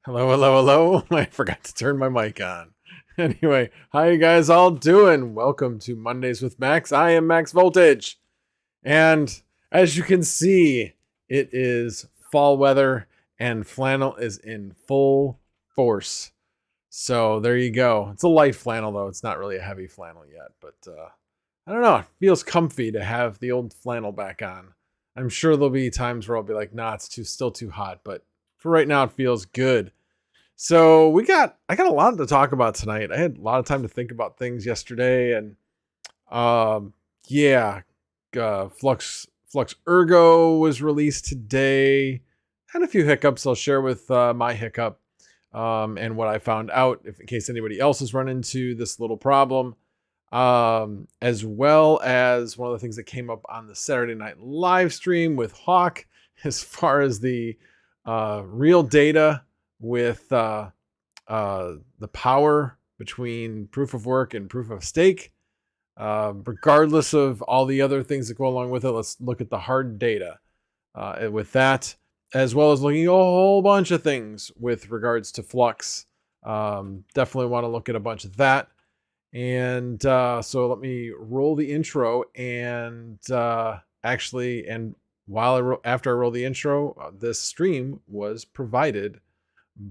Hello, hello, hello. I forgot to turn my mic on. Anyway, how you guys all doing? Welcome to Mondays with Max. I am Max Voltage. And as you can see, it is fall weather and flannel is in full force. So there you go. It's a light flannel though. It's not really a heavy flannel yet, but I don't know. It feels comfy to have the old flannel back on. I'm sure there'll be times where I'll be like, nah, it's still too hot, but for right now, it feels good. So I got a lot to talk about tonight. I had a lot of time to think about things yesterday, and Flux Ergo was released today. Had a few hiccups. I'll share with my hiccup and what I found out, if in case anybody else has run into this little problem, as well as one of the things that came up on the Saturday night live stream with Hawk, as far as the real data with the power between proof of work and proof of stake. Regardless of all the other things that go along with it, let's look at the hard data with that, as well as looking at a whole bunch of things with regards to Flux. Definitely want to look at a bunch of that. And so let me roll the intro, and after I roll the intro, this stream was provided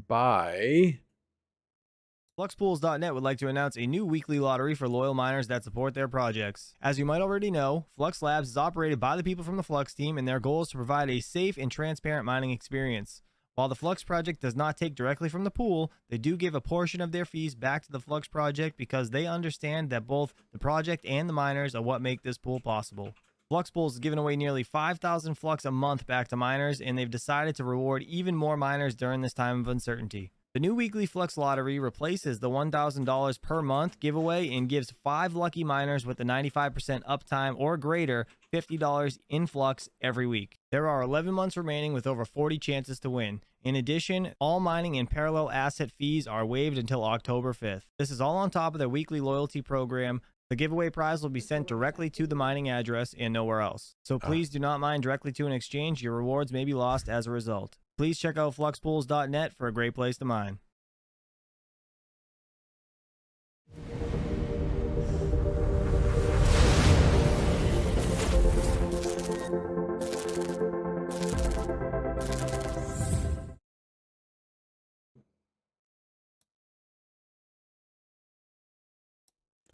by FluxPools.net would like to announce a new weekly lottery for loyal miners that support their projects. As you might already know, Flux Labs is operated by the people from the Flux team, and their goal is to provide a safe and transparent mining experience. While the Flux project does not take directly from the pool, they do give a portion of their fees back to the Flux project because they understand that both the project and the miners are what make this pool possible. FluxPools is giving away nearly 5,000 Flux a month back to miners, and they've decided to reward even more miners during this time of uncertainty. The new weekly Flux lottery replaces the $1,000 per month giveaway and gives 5 lucky miners with a 95% uptime or greater $50 in Flux every week. There are 11 months remaining with over 40 chances to win. In addition, all mining and parallel asset fees are waived until October 5th. This is all on top of their weekly loyalty program. The giveaway prize will be sent directly to the mining address and nowhere else. So please do not mine directly to an exchange. Your rewards may be lost as a result. Please check out FluxPools.net for a great place to mine.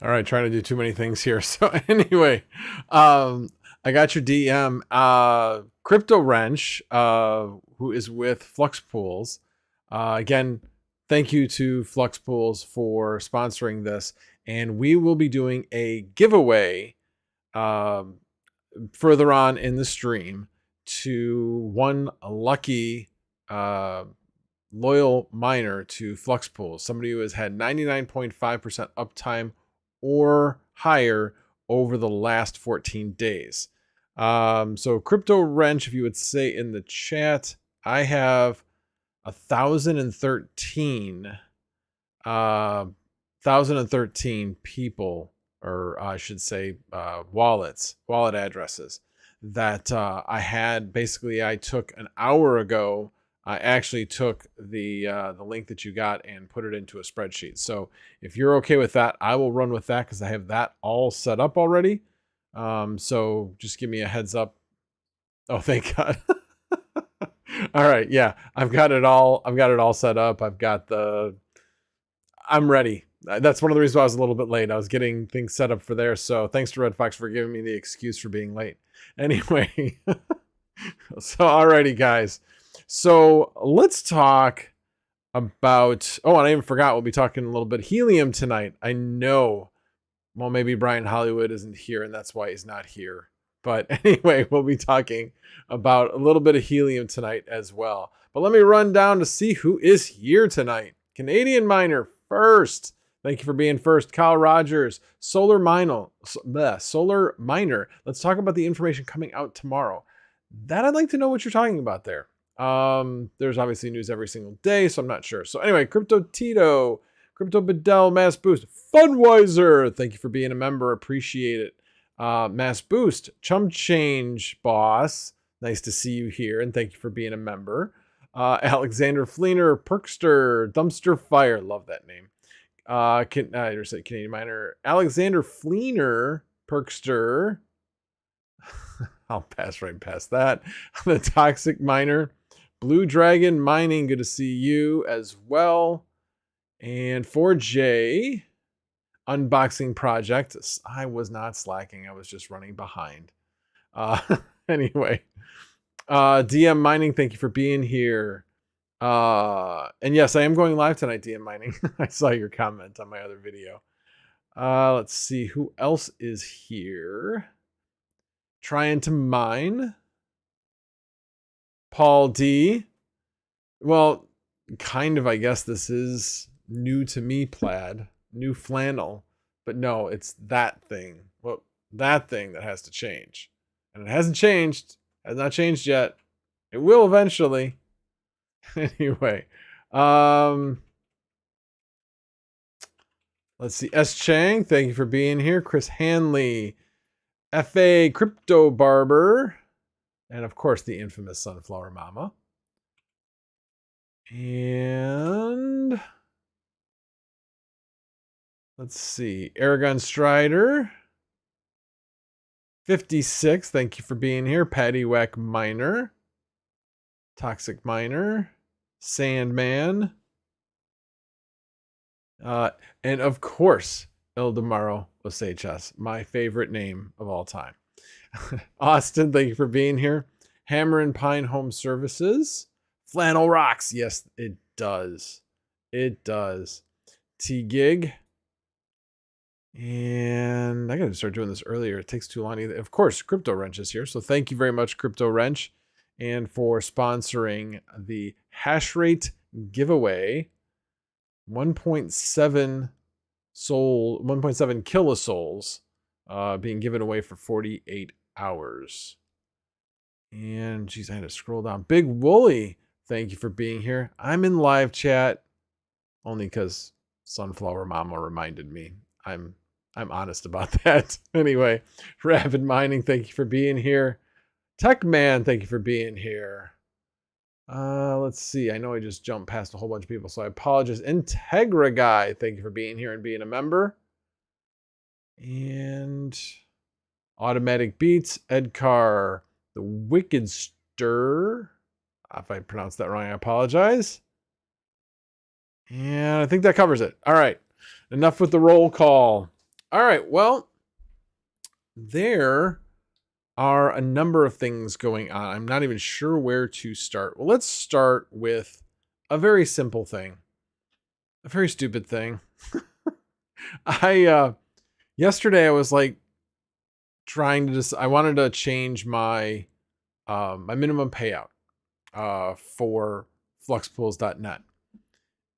All right, trying to do too many things here. So anyway, I got your DM. Crypto Wrench, who is with FluxPools. Again, thank you to FluxPools for sponsoring this. And we will be doing a giveaway further on in the stream to one lucky loyal miner to FluxPools. Somebody who has had 99.5% uptime or higher over the last 14 days. So Crypto Wrench, if you would say in the chat, I have 1,013 people, or I should say wallet addresses that I had. Basically, I took an hour ago. I actually took the link that you got and put it into a spreadsheet. So if you're okay with that, I will run with that because I have that all set up already. So just give me a heads up. Oh, thank God. All right. Yeah, I've got it all set up. I'm ready. That's one of the reasons why I was a little bit late. I was getting things set up for there. So thanks to Red Fox for giving me the excuse for being late. Anyway. So, alrighty, guys. So let's talk about, and I even forgot, we'll be talking a little bit helium tonight. I know, well, maybe Brian Hollywood isn't here and that's why he's not here. But anyway, we'll be talking about a little bit of helium tonight as well. But let me run down to see who is here tonight. Canadian Miner first. Thank you for being first. Kyle Rogers, Solar Miner. Let's talk about the information coming out tomorrow. That I'd like to know what you're talking about there. There's obviously news every single day, so I'm not sure. So anyway, Crypto Tito, Crypto Bedell, Mass Boost, Funwiser. Thank you for being a member. Appreciate it. Mass Boost, Chum Change Boss. Nice to see you here, and thank you for being a member. Alexander Fleener, Perkster, Dumpster Fire. Love that name. I just said Canadian Miner. Alexander Fleener, Perkster. I'll pass right past that. The Toxic Miner. Blue Dragon Mining, good to see you as well. And 4J, Unboxing Project. I was not slacking. I was just running behind. Anyway, DM Mining, thank you for being here. And yes, I am going live tonight, DM Mining. I saw your comment on my other video. Let's see who else is here. Trying to mine. Paul D. Well, kind of, I guess this is new to me, plaid. New flannel. But no, it's that thing. Well, that thing that has to change. And it hasn't changed. Has not changed yet. It will eventually. Anyway. Let's see. S. Chang, thank you for being here. Chris Hanley. FA Crypto Barber. And of course, the infamous Sunflower Mama. And let's see. Aragon Strider. 56. Thank you for being here. Patty Whack Miner. Toxic Miner. Sandman. And of course, Ildemaro Osechas, my favorite name of all time. Austin, thank you for being here. Hammer and Pine Home Services. Flannel rocks. Yes, it does. It does. T-Gig. And I got to start doing this earlier. It takes too long. Of course, Crypto Wrench is here. So thank you very much, Crypto Wrench, and for sponsoring the hash rate giveaway 1.7 1.7 kilosouls being given away for 48 hours. And geez, I had to scroll down. Big Wooly, thank you for being here. I'm in live chat only because Sunflower Mama reminded me. I'm honest about that. Anyway, Rapid Mining, thank you for being here. Tech Man, thank you for being here. Let's see. I know I just jumped past a whole bunch of people, so I apologize. Integra Guy, thank you for being here and being a member. And Automatic Beats, Edcar, the Wicked Stir. If I pronounced that wrong, I apologize. And I think that covers it. All right. Enough with the roll call. All right. Well, there are a number of things going on. I'm not even sure where to start. Well, let's start with a very simple thing, a very stupid thing. Yesterday I was like trying to I wanted to change my my minimum payout for fluxpools.net.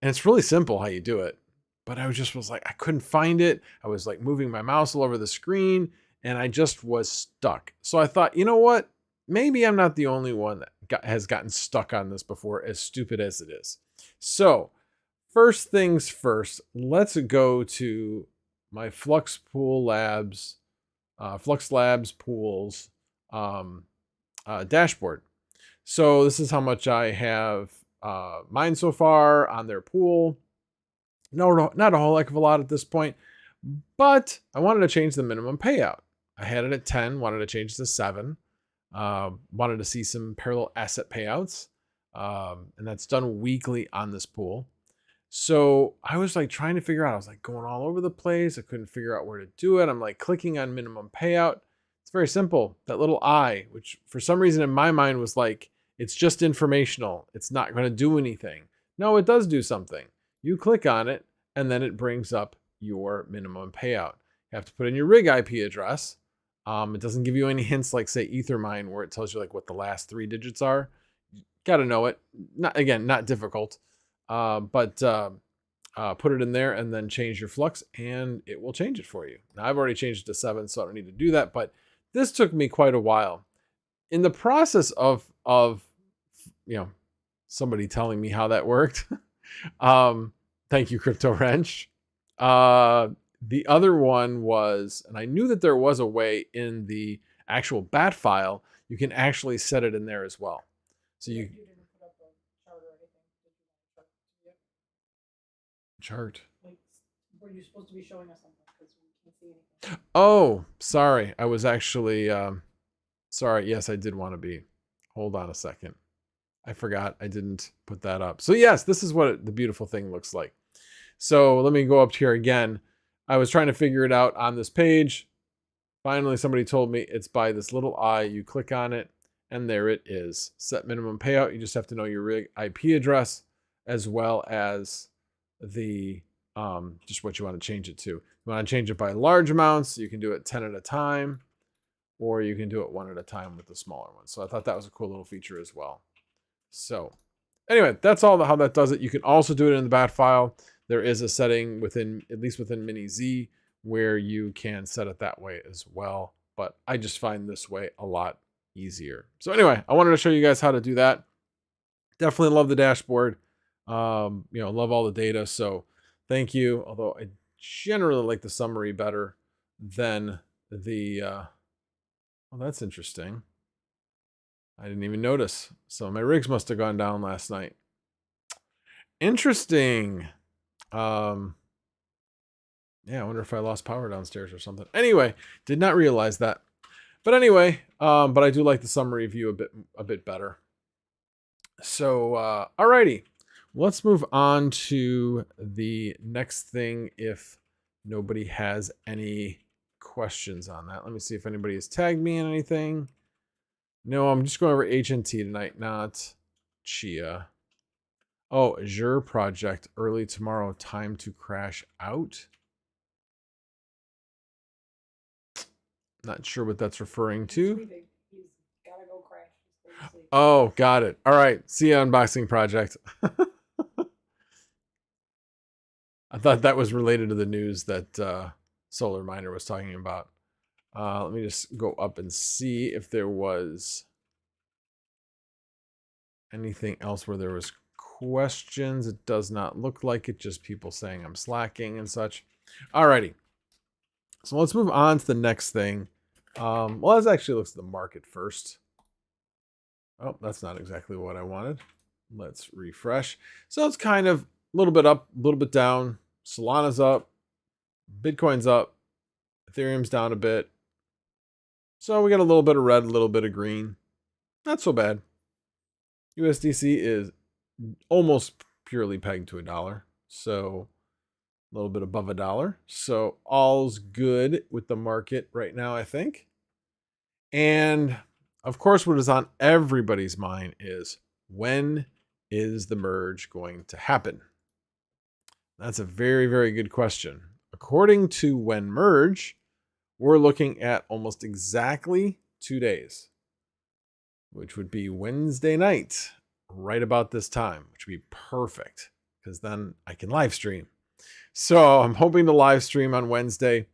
And it's really simple how you do it. But I was like, I couldn't find it. I was like moving my mouse all over the screen and I just was stuck. So I thought, you know what? Maybe I'm not the only one that has gotten stuck on this before, as stupid as it is. So first things first, let's go to my Flux Labs pools dashboard. So this is how much I have mined so far on their pool. No, not a whole heck of a lot at this point, but I wanted to change the minimum payout. I had it at 10, wanted to change it to 7. Wanted to see some parallel asset payouts, and that's done weekly on this pool. So I was like trying to figure out, I was like going all over the place. I couldn't figure out where to do it. I'm like clicking on minimum payout. It's very simple. That little I, which for some reason in my mind was like, it's just informational. It's not going to do anything. No, it does do something. You click on it and then it brings up your minimum payout. You have to put in your rig IP address. It doesn't give you any hints like say Ethermine where it tells you like what the last 3 digits are. Got to know it. Not difficult. But put it in there and then change your flux and it will change it for you. Now I've already changed it to 7, so I don't need to do that, but this took me quite a while. In the process of somebody telling me how that worked. Thank you, Crypto Wrench. The other one was, and I knew that there was a way in the actual bat file, you can actually set it in there as well. So you didn't put up a chart or anything. Chart. Like, were you supposed to be showing us something? Because we can't see anything. Oh, sorry. I was actually sorry. Yes, I did want to be. Hold on a second. I forgot I didn't put that up. So yes, this is what the beautiful thing looks like. So let me go up here again. I was trying to figure it out on this page. Finally, somebody told me it's by this little I. You click on it, and there it is. Set minimum payout. You just have to know your rig IP address as well as the just what you want to change it to. You want to change it by large amounts, you can do it 10 at a time, or you can do it 1 at a time with the smaller one. So I thought that was a cool little feature as well. So anyway, that's all how that does it. You can also do it in the bat file. There is a setting within, at least within Mini Z, where you can set it that way as well. But I just find this way a lot easier. So anyway, I wanted to show you guys how to do that. Definitely love the dashboard. Love all the data. So thank you. Although I generally like the summary better than the, well, that's interesting. I didn't even notice. So my rigs must have gone down last night. Interesting. Yeah, I wonder if I lost power downstairs or something. Anyway, did not realize that. But anyway, but I do like the summary view a bit better. So, alrighty. Let's move on to the next thing if nobody has any questions on that. Let me see if anybody has tagged me in anything. No, I'm just going over HNT tonight, not Chia. Oh, Azure project early tomorrow, time to crash out. Not sure what that's referring to. He's gotta go crash. Oh, got it. All right. See you, unboxing project. I thought that was related to the news that Solar Miner was talking about. Let me just go up and see if there was anything else where there was questions. It does not look like it, just people saying I'm slacking and such. Alrighty. So let's move on to the next thing. Well, let's actually look at the market first. Oh, that's not exactly what I wanted. Let's refresh. So it's kind of a little bit up, a little bit down. Solana's up. Bitcoin's up. Ethereum's down a bit. So we got a little bit of red, a little bit of green. Not so bad. USDC is almost purely pegged to $1. So a little bit above $1. So all's good with the market right now, I think. And of course, what is on everybody's mind is, when is the merge going to happen? That's a very, very good question. According to When Merge, we're looking at almost exactly 2 days, which would be Wednesday night, right about this time, which would be perfect because then I can live stream. So I'm hoping to live stream on Wednesday,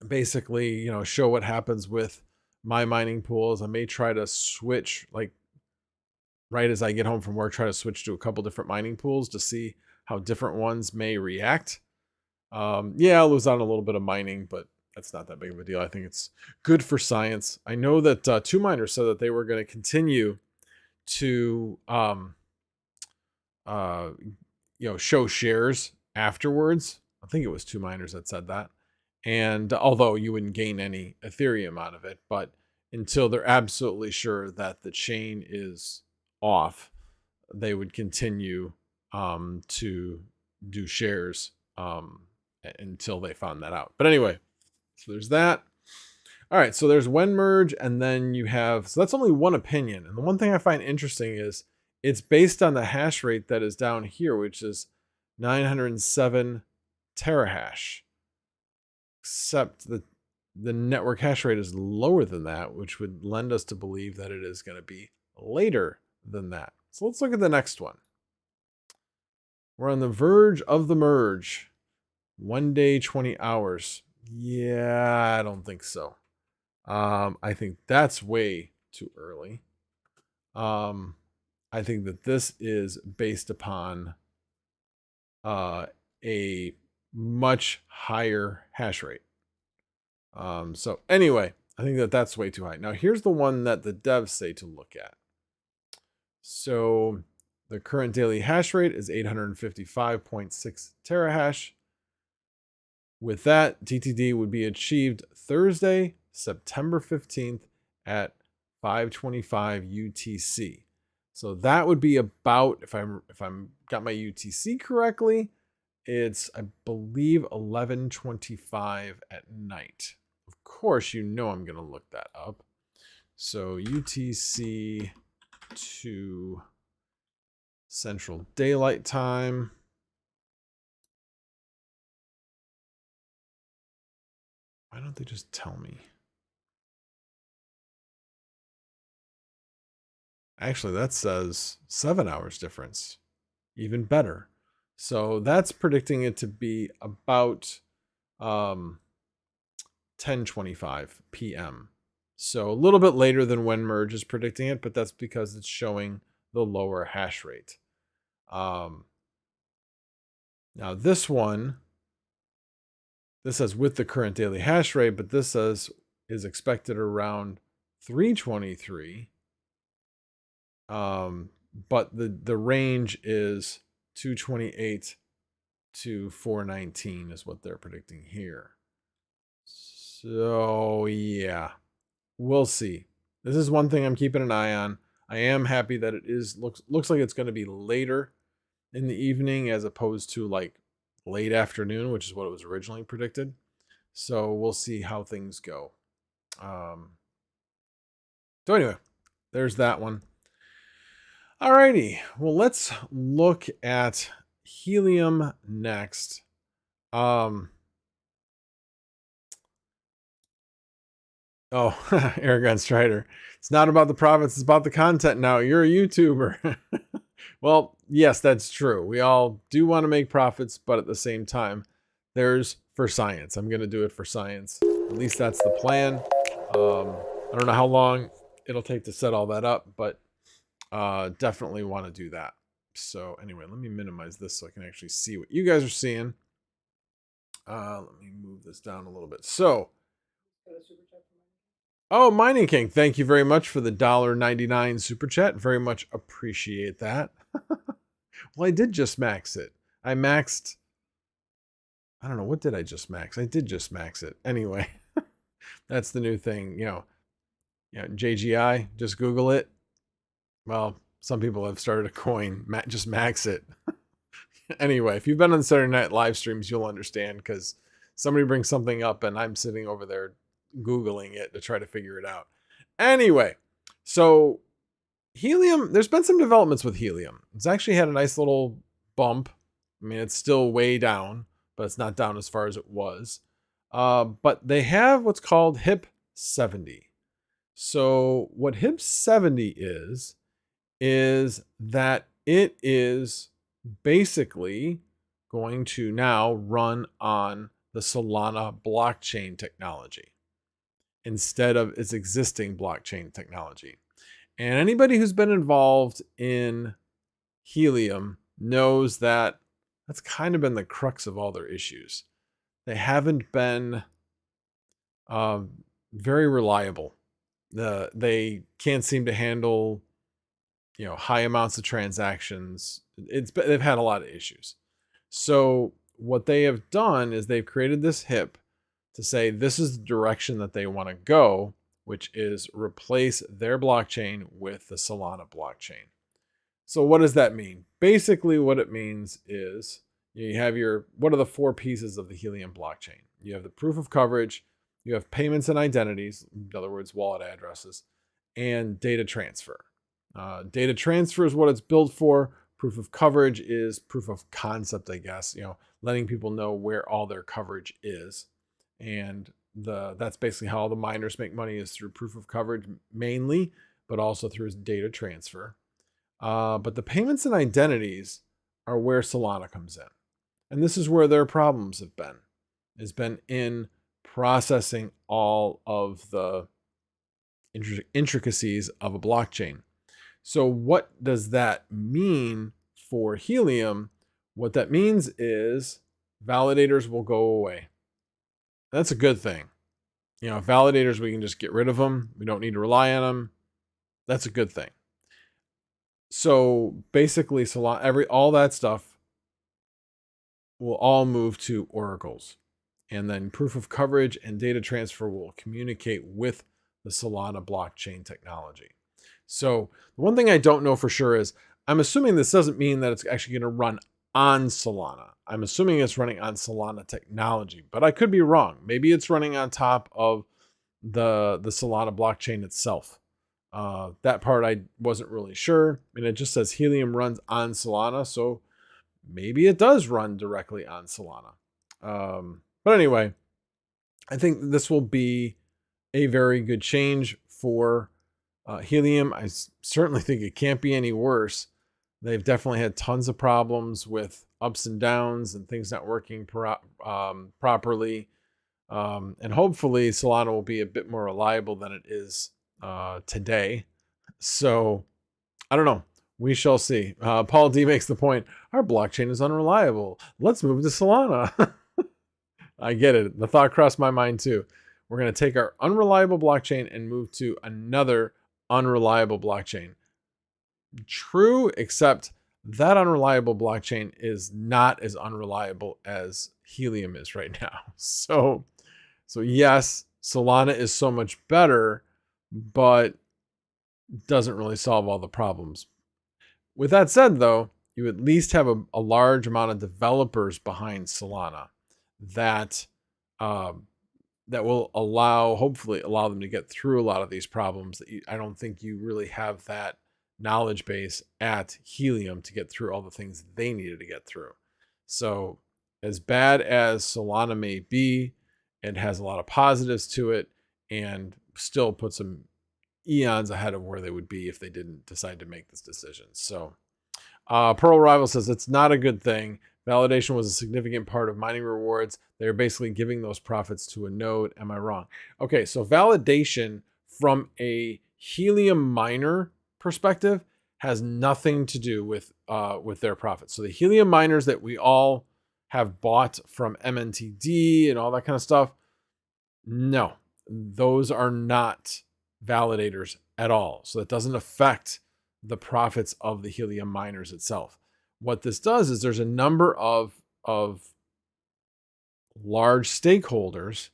basically, show what happens with my mining pools. I may try to switch, like right as I get home from work, try to switch to a couple different mining pools to see how different ones may react. Yeah, I'll lose on a little bit of mining, but that's not that big of a deal. I think it's good for science. I know that Two Miners said that they were going to continue to show shares afterwards. I think it was Two Miners that said that. And although you wouldn't gain any Ethereum out of it, but until they're absolutely sure that the chain is off, they would continue to do shares until they found that out. But anyway, so there's that. All right, so there's When Merge, and then you have, so that's only one opinion. And the one thing I find interesting is it's based on the hash rate that is down here, which is 907 terahash. Except the network hash rate is lower than that, which would lend us to believe that it is going to be later than that. So let's look at the next one. We're on the verge of the merge. 1 day, 20 hours. Yeah, I don't think so. I think that's way too early. I think that this is based upon a much higher hash rate. So anyway, I think that that's way too high. Now here's the one that the devs say to look at. So the current daily hash rate is 855.6 terahash. With that, TTD would be achieved Thursday, September 15th at 5:25 UTC. So that would be about, if I'm got my UTC correctly, it's, I believe, 11:25 at night. Of course, I'm going to look that up. So UTC to Central Daylight Time. Why don't they just tell me? Actually, that says 7 hours difference. Even better. So that's predicting it to be about 10:25 p.m. So a little bit later than When Merge is predicting it, but that's because it's showing the lower hash rate. Now this one, this says with the current daily hash rate, but this says is expected around 3:23. But the range is 228 to 419 is what they're predicting here. So yeah, we'll see. This is one thing I'm keeping an eye on. I am happy that it looks like it's going to be later in the evening as opposed to like late afternoon, which is what it was originally predicted. So we'll see how things go. So anyway, there's that one. Alrighty, well, let's look at Helium next. Aragon Strider. It's not about the profits, it's about the content now. You're a YouTuber. Well, yes, that's true. We all do want to make profits, but at the same time, there's for science. I'm going to do it for science. At least that's the plan. I don't know how long it'll take to set all that up, but definitely want to do that. So anyway, let me minimize this so I can actually see what you guys are seeing. Let me move this down a little bit. So, oh, Mining King, thank you very much for the $1.99 super chat. Very much appreciate that. Well, I did just max it. I maxed, I don't know, what did I just max? I did just max it. Anyway, that's the new thing, JGI, just Google it. Well, some people have started a coin, just max it. Anyway, if you've been on Saturday Night live streams, you'll understand because somebody brings something up and I'm sitting over there Googling it to try to figure it out. Anyway, so Helium, there's been some developments with Helium. It's actually had a nice little bump. I mean, it's still way down, but it's not down as far as it was. But they have what's called HIP70. So what HIP70 is that it is basically going to now run on the Solana blockchain technology instead of its existing blockchain technology. And anybody who's been involved in Helium knows that that's kind of been the crux of all their issues. They haven't been very reliable. They can't seem to handle high amounts of transactions. They've had a lot of issues. So what they have done is they've created this HIP to say this is the direction that they want to go, which is replace their blockchain with the Solana blockchain. So what does that mean? Basically what it means is you have what are the four pieces of the Helium blockchain? You have the proof of coverage, you have payments and identities, in other words, wallet addresses, and data transfer. Data transfer is what it's built for. Proof of coverage is proof of concept, I guess, letting people know where all their coverage is. And that's basically how all the miners make money, is through proof of coverage mainly, but also through data transfer. But the payments and identities are where Solana comes in. And this is where their problems have been in processing all of the intricacies of a blockchain. So what does that mean for Helium? What that means is validators will go away. That's a good thing. Validators, we can just get rid of them. We don't need to rely on them. That's a good thing. So basically, Solana, all that stuff will all move to oracles. And then proof of coverage and data transfer will communicate with the Solana blockchain technology. So the one thing I don't know for sure is, I'm assuming this doesn't mean that it's actually going to run on Solana. I'm assuming it's running on Solana technology, but I could be wrong. Maybe it's running on top of the Solana blockchain itself. That part I wasn't really sure. And it just says Helium runs on Solana, so maybe it does run directly on Solana. But anyway, I think this will be a very good change for Helium. I certainly think it can't be any worse. They've definitely had tons of problems with ups and downs and things not working properly. And hopefully Solana will be a bit more reliable than it is today. So I don't know. We shall see. Paul D makes the point, our blockchain is unreliable. Let's move to Solana. I get it. The thought crossed my mind too. We're going to take our unreliable blockchain and move to another unreliable blockchain. True, except that unreliable blockchain is not as unreliable as Helium is right now. So yes, Solana is so much better, but doesn't really solve all the problems. With that said, though, you at least have a large amount of developers behind Solana that will hopefully allow them to get through a lot of these problems. I don't think you really have that knowledge base at Helium to get through all the things they needed to get through. So as bad as Solana may be, it has a lot of positives to it and still puts them eons ahead of where they would be if they didn't decide to make this decision. So Pearl Rival says it's not a good thing. Validation was a significant part of mining rewards. They're basically giving those profits to a node. Am I wrong? Okay, so validation from a Helium miner perspective has nothing to do with their profits. So the Helium miners that we all have bought from MNTD and all that kind of stuff, no, those are not validators at all. So that doesn't affect the profits of the Helium miners itself. What this does is there's a number of large stakeholders.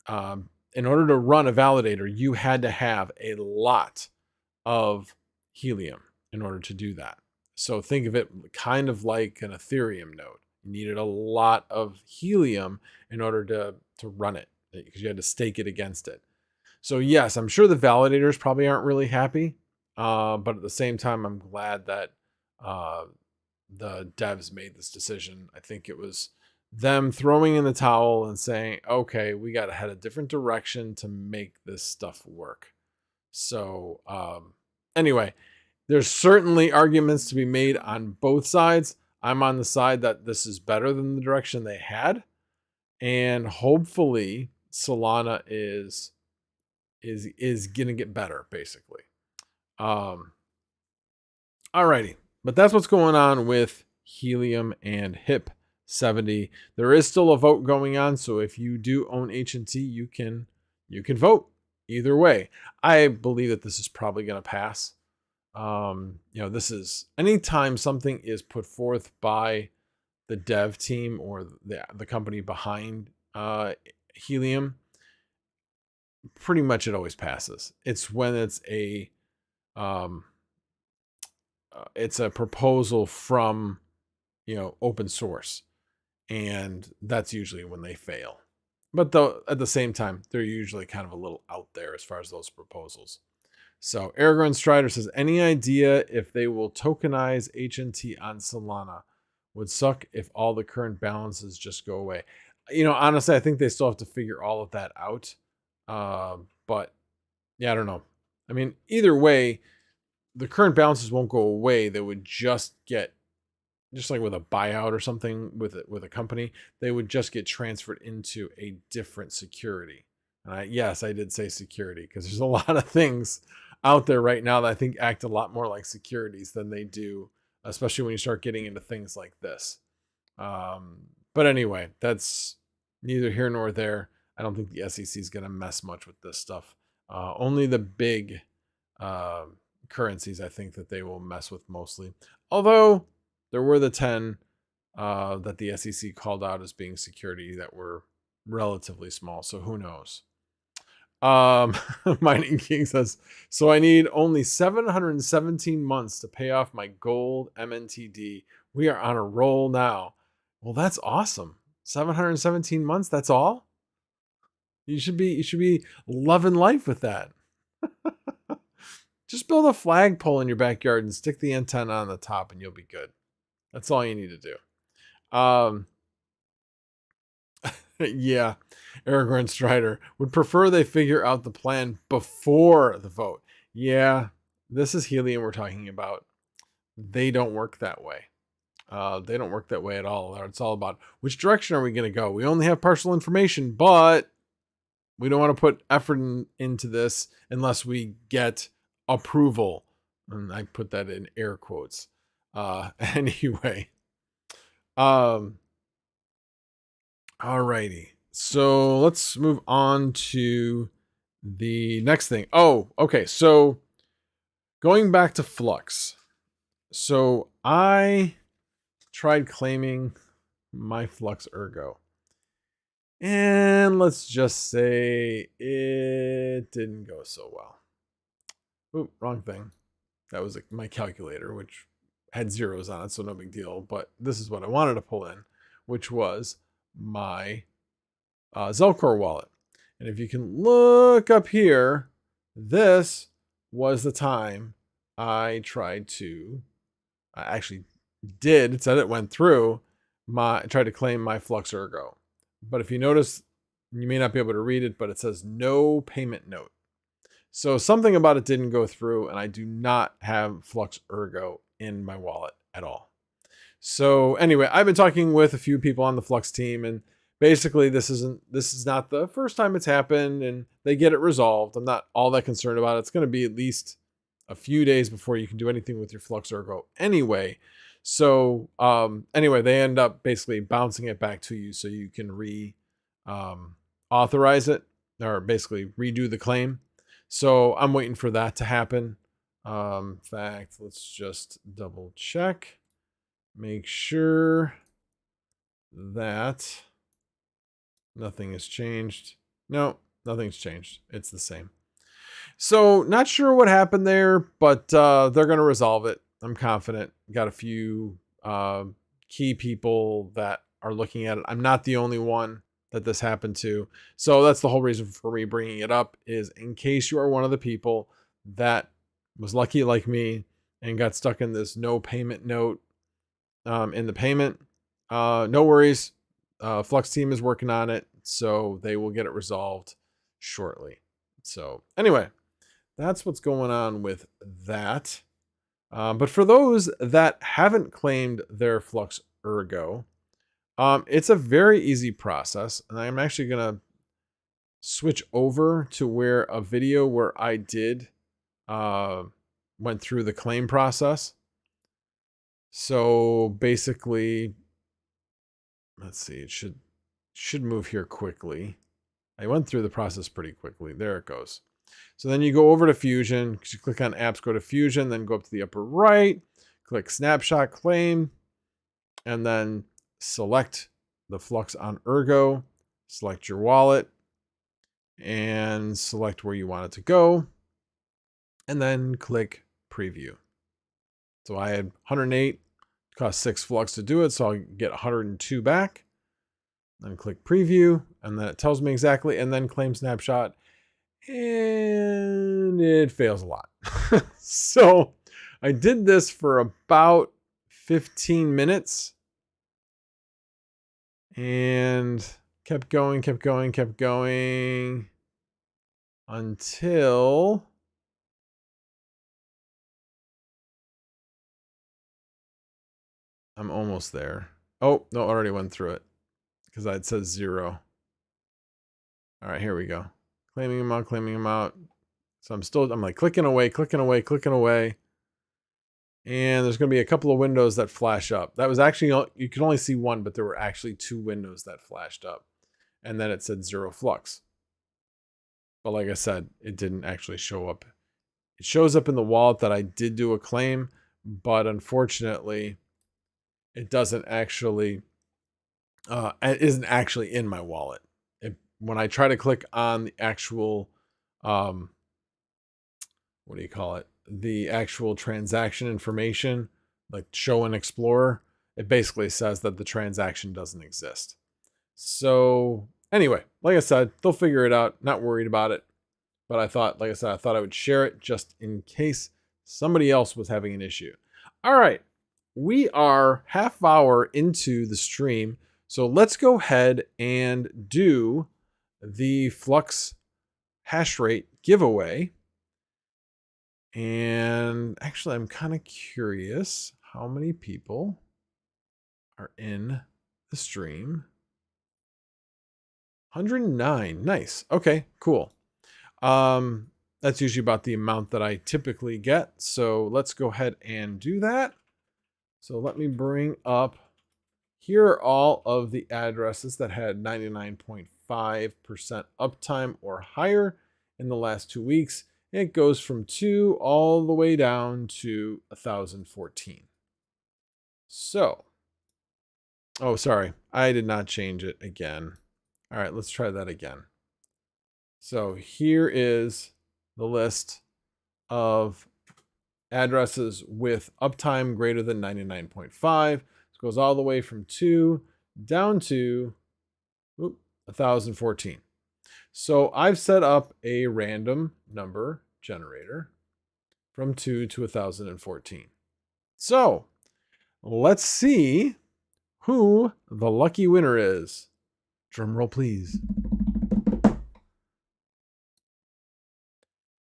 In order to run a validator, you had to have a lot of Helium in order to do that. So think of it kind of like an Ethereum node. You needed a lot of Helium in order to run it, because you had to stake it against it. So yes, I'm sure the validators probably aren't really happy, but at the same time, I'm glad that the devs made this decision. I think it was them throwing in the towel and saying, okay, we got to head a different direction to make this stuff work. So anyway, there's certainly arguments to be made on both sides. I'm on the side that this is better than the direction they had. And hopefully Solana is going to get better, basically. Alrighty. But that's what's going on with Helium and HIP70. There is still a vote going on, so if you do own HNT, you can vote either way. I believe that this is probably going to pass. This is anytime something is put forth by the dev team or the company behind Helium, pretty much it always passes. It's when it's a proposal from open source, and that's usually when they fail. But at the same time, they're usually kind of a little out there as far as those proposals. So Aragorn Strider says, any idea if they will tokenize HNT on Solana? Would suck if all the current balances just go away. Honestly, I think they still have to figure all of that out. But yeah, I don't know. I mean, either way, the current balances won't go away. They would just get, just like with a buyout or something with a company, they would just get transferred into a different security. Yes, I did say security, because there's a lot of things out there right now that I think act a lot more like securities than they do, especially when you start getting into things like this. But anyway, that's neither here nor there. I don't think the SEC is going to mess much with this stuff. Only the big currencies I think that they will mess with mostly. Although there were the 10 that the SEC called out as being security that were relatively small. So who knows? Mining King says, so I need only 717 months to pay off my gold MNTD. We are on a roll now. Well, that's awesome. 717 months. That's all. You should be loving life with that. Just build a flagpole in your backyard and stick the antenna on the top and you'll be good. That's all you need to do. Yeah, Aragorn Strider would prefer they figure out the plan before the vote. Yeah, this is Helium we're talking about. They don't work that way. They don't work that way at all. It's all about which direction are we going to go. We only have partial information, but we don't want to put effort into this unless we get approval. And I put that in air quotes. Anyway. Alrighty. So let's move on to the next thing. Oh, okay. So going back to Flux. So I tried claiming my Flux Ergo. And let's just say it didn't go so well. Oop, wrong thing. That was my calculator, which had zeros on it, so no big deal. But this is what I wanted to pull in, which was my Zelcore wallet. And if you can look up here, this was the time I tried to, I actually did, it said it went through, I tried to claim my Flux Ergo. But if you notice, you may not be able to read it, but it says no payment note. So something about it didn't go through, and I do not have Flux Ergo in my wallet at all. So anyway, I've been talking with a few people on the Flux team, and basically this is not the first time it's happened, and they get it resolved. I'm not all that concerned about it. It's going to be at least a few days before you can do anything with your Flux Ergo anyway. So anyway, they end up basically bouncing it back to you so you can authorize it, or basically redo the claim. So I'm waiting for that to happen. In fact, let's just double check. Make sure that nothing has changed. No, nothing's changed. It's the same. So not sure what happened there, but they're going to resolve it. I'm confident. Got a few key people that are looking at it. I'm not the only one that this happened to. So that's the whole reason for me bringing it up, is in case you are one of the people that was lucky like me and got stuck in this no payment note in the payment. No worries. Flux team is working on it, so they will get it resolved shortly. So anyway, that's what's going on with that. But for those that haven't claimed their Flux Ergo, it's a very easy process. And I'm actually going to switch over to where a video where I did went through the claim process. So basically, let's see, it should move here quickly. I went through the process pretty quickly. There it goes. So then you go over to Fusion. You click on apps, go to Fusion, then go up to the upper right, click snapshot claim, and then select the Flux on Ergo, select your wallet, and select where you want it to go, and then click preview. So I had 108, cost 6 Flux to do it, so I'll get 102 back. Then click preview, and then it tells me exactly, and then claim snapshot, and it fails a lot. So I did this for about 15 minutes and kept going until I'm almost there. Oh, no, I already went through it because it says 0. All right, here we go. Claiming them out. So I'm like clicking away. And there's going to be a couple of windows that flash up. That was actually, you could only see one, but there were actually 2 windows that flashed up. And then it said 0 Flux. But like I said, it didn't actually show up. It shows up in the wallet that I did do a claim, but unfortunately, it doesn't actually, it isn't actually in my wallet. When I try to click on the actual, what do you call it? The actual transaction information, like show in Explorer, it basically says that the transaction doesn't exist. So anyway, like I said, they'll figure it out. Not worried about it. But I thought, like I said, I thought I would share it just in case somebody else was having an issue. All right. We are half hour into the stream. So let's go ahead and do the Flux hash rate giveaway. And actually, I'm kind of curious how many people are in the stream. 109. Nice. Okay, cool. That's usually about the amount that I typically get. So let's go ahead and do that. So let me bring up, here are all of the addresses that had 99.5% uptime or higher in the last 2 weeks. It goes from 2 all the way down to 1,014. So, oh, sorry, I did not change it again. All right, let's try that again. So here is the list of addresses with uptime greater than 99.5. This goes all the way from 2 down to 1,014. So I've set up a random number generator from 2 to 1,014. So let's see who the lucky winner is. Drum roll, please.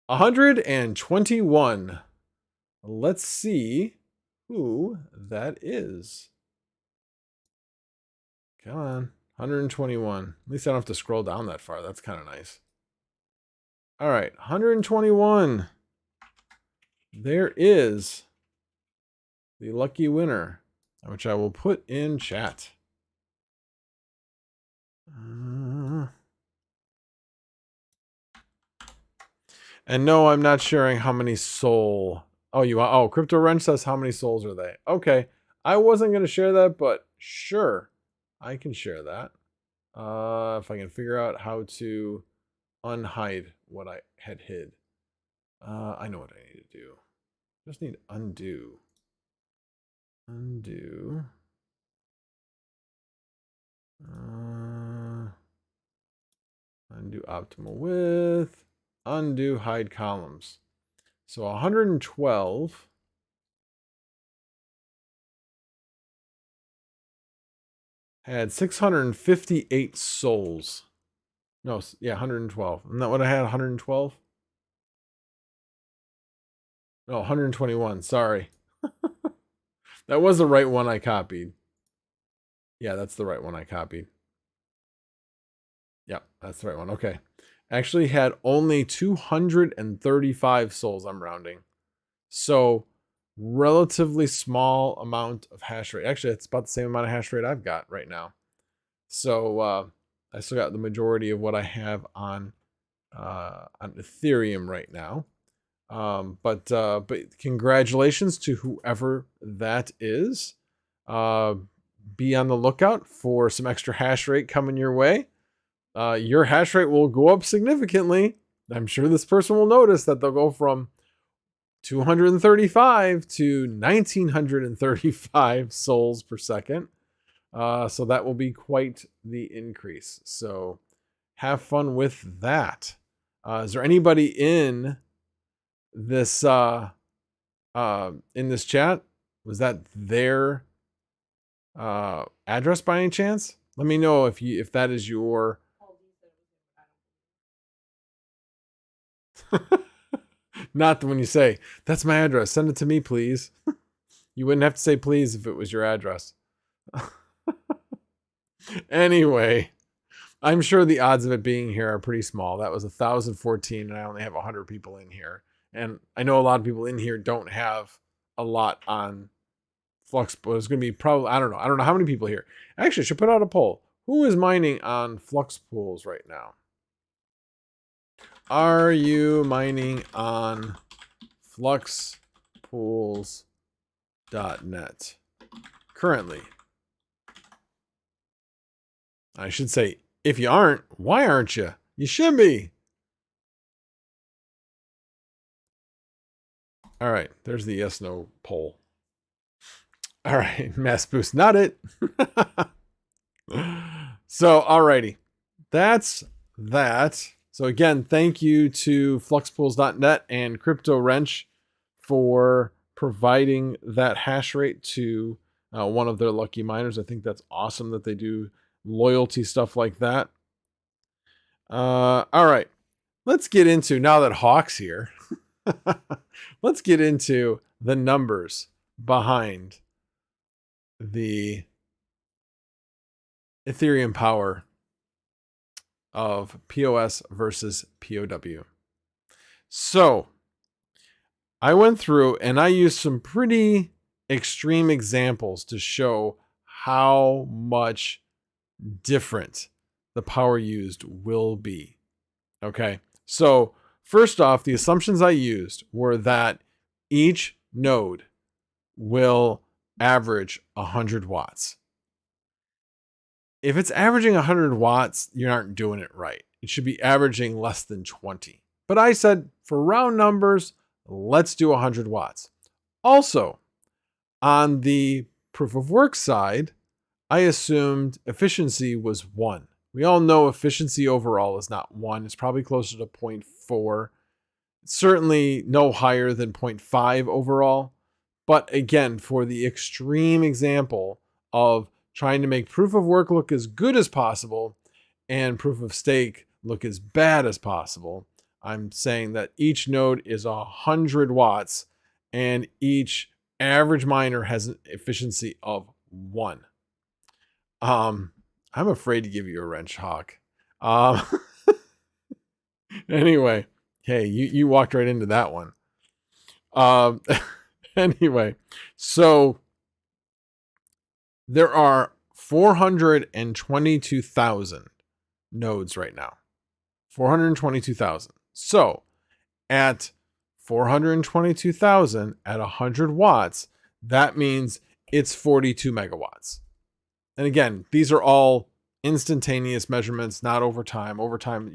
121. Let's see who that is. Come on. 121. At least I don't have to scroll down that far. That's kind of nice. All right. 121. There is the lucky winner, which I will put in chat. And no, I'm not sharing how many soul. Oh, Crypto Wrench says how many souls are they? Okay. I wasn't going to share that, but sure. I can share that. If I can figure out how to unhide what I had hid. I know what I need to do. Just need undo. Undo. Undo optimal width. Undo hide columns. So 112. Had 658 souls. No, yeah, 112. Isn't that what I had? 112? No, 121. Sorry. That was the right one I copied. Yeah, that's the right one I copied. Yep, that's the right one. Okay. Actually had only 235 souls, I'm rounding. So, relatively small amount of hash rate. Actually, it's about the same amount of hash rate I've got right now. So, I still got the majority of what I have on Ethereum right now. But congratulations to whoever that is. Be on the lookout for some extra hash rate coming your way. Your hash rate will go up significantly. I'm sure this person will notice that they'll go from 235 to 1935 souls per second. So that will be quite the increase. So have fun with that. Is there anybody in this chat? Was that their address by any chance? Let me know if that is your not the one you say, that's my address, send it to me, please. You wouldn't have to say please if it was your address. Anyway, I'm sure the odds of it being here are pretty small. That was 1,014 and I only have 100 people in here. And I know a lot of people in here don't have a lot on Flux, but it's going to be probably, I don't know how many people here. Actually, I should put out a poll. Who is mining on FluxPools right now? Are you mining on FluxPools.net currently? I should say, if you aren't, why aren't you? You should be. All right, there's the yes no poll. All right, mass boost, not it. So, alrighty, that's that. So again, thank you to FluxPools.net and Crypto Wrench for providing that hash rate to one of their lucky miners. I think that's awesome that they do loyalty stuff like that. All right, let's get into, now that Hawk's here, let's get into the numbers behind the Ethereum power of POS versus POW. So I went through and I used some pretty extreme examples to show how much different the power used will be. Okay. So first off, the assumptions I used were that each node will average 100 watts. If it's averaging 100 watts, you aren't doing it right. It should be averaging less than 20. But I said, for round numbers, let's do 100 watts. Also, on the proof of work side, I assumed efficiency was 1. We all know efficiency overall is not 1. It's probably closer to 0.4. Certainly no higher than 0.5 overall. But again, for the extreme example of trying to make proof of work look as good as possible and proof of stake look as bad as possible, I'm saying that each node is 100 watts and each average miner has an efficiency of 1. I'm afraid to give you a wrench, Hawk. Anyway, hey, you walked right into that one. Anyway, so there are 422,000 nodes right now. 422,000. So at 422,000 at 100 watts, that means it's 42 megawatts. And again, these are all instantaneous measurements, not over time. Over time,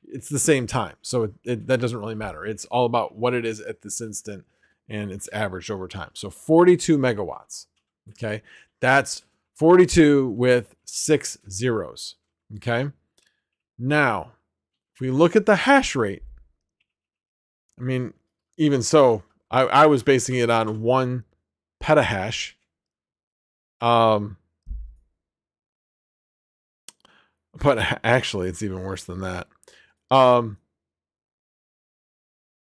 it's the same time. So that doesn't really matter. It's all about what it is at this instant, and it's averaged over time. So 42 megawatts. Okay. That's 42 with 6 zeros. Okay. Now, if we look at the hash rate, I mean, even so, I was basing it on 1 petahash. But actually, it's even worse than that. Yeah,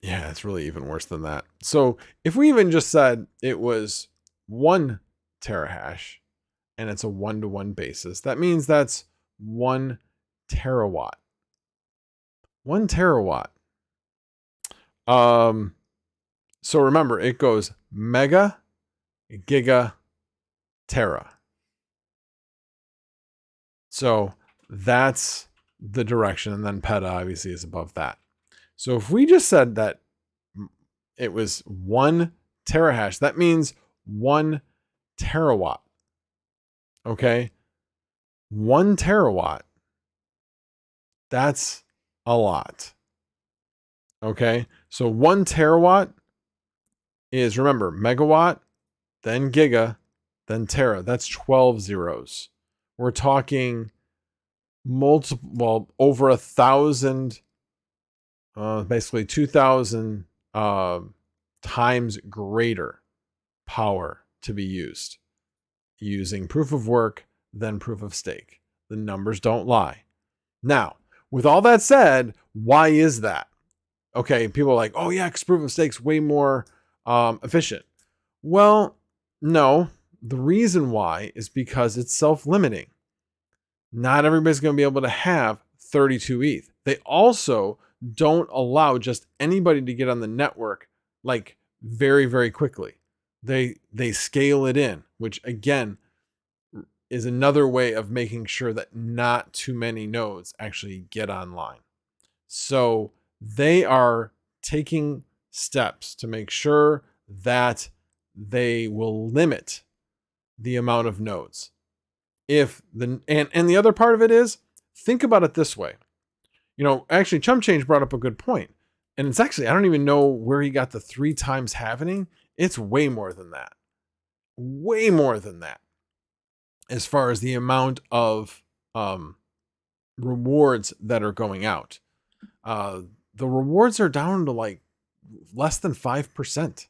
it's really even worse than that. So if we even just said it was 1 terahash and it's a 1-to-1 basis, that means that's 1 terawatt. 1 terawatt. So remember, it goes mega, giga, tera. So that's the direction, and then peta obviously is above that. So if we just said that it was 1 terahash, that means 1 terawatt. Okay? 1 terawatt. That's a lot. Okay? So 1 terawatt is, remember, megawatt, then giga, then tera. That's 12 zeros. We're talking multiple, well, over 1,000, basically 2,000 times greater power to be used using proof of work than proof of stake. The numbers don't lie. Now, with all that said, why is that? Okay, people are like, oh yeah, because proof of stake's way more efficient. Well, no. The reason why is because it's self-limiting. Not everybody's going to be able to have 32 ETH. They also don't allow just anybody to get on the network like very, very quickly. They scale it in, which again is another way of making sure that not too many nodes actually get online. So they are taking steps to make sure that they will limit the amount of nodes. If the and the other part of it is, think about it this way. You know, actually Chump Change brought up a good point. And it's actually, I don't even know where he got the 3 times halvening. It's way more than that. Way more than that. As far as the amount of rewards that are going out. The rewards are down to like less than 5%.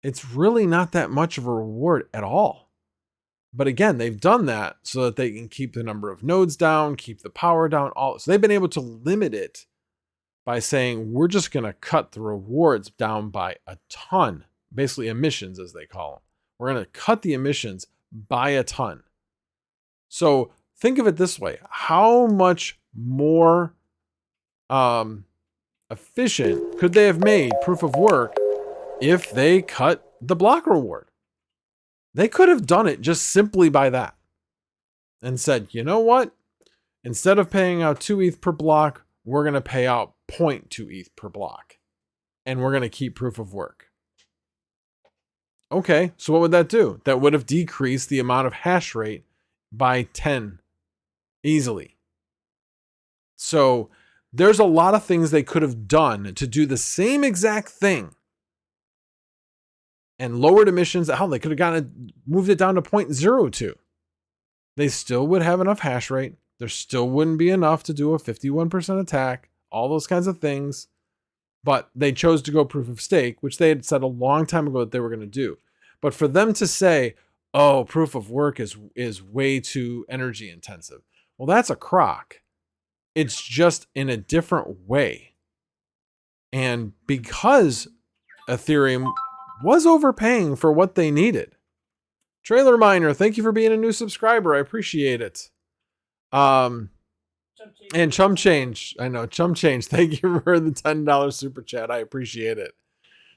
It's really not that much of a reward at all. But again, they've done that so that they can keep the number of nodes down, keep the power down. So they've been able to limit it by saying, we're just going to cut the rewards down by a ton. Basically emissions, as they call them. We're going to cut the emissions by a ton. So think of it this way. How much more efficient could they have made proof of work if they cut the block reward? They could have done it just simply by that and said, you know what? Instead of paying out 2 ETH per block, we're going to pay out 0.2 ETH per block. And we're going to keep proof of work. Okay, so what would that do? That would have decreased the amount of hash rate by 10 easily. So there's a lot of things they could have done to do the same exact thing and lowered emissions. Hell, they could have moved it down to 0.02. They still would have enough hash rate. There still wouldn't be enough to do a 51% attack, all those kinds of things. But they chose to go proof of stake, which they had said a long time ago that they were going to do. But for them to say, oh, proof of work is way too energy intensive. Well, that's a crock. It's just in a different way. And because Ethereum was overpaying for what they needed. Trailer Miner, thank you for being a new subscriber. I appreciate it. And Chum Change, I know, Chum Change, thank you for the $10 super chat. I appreciate it.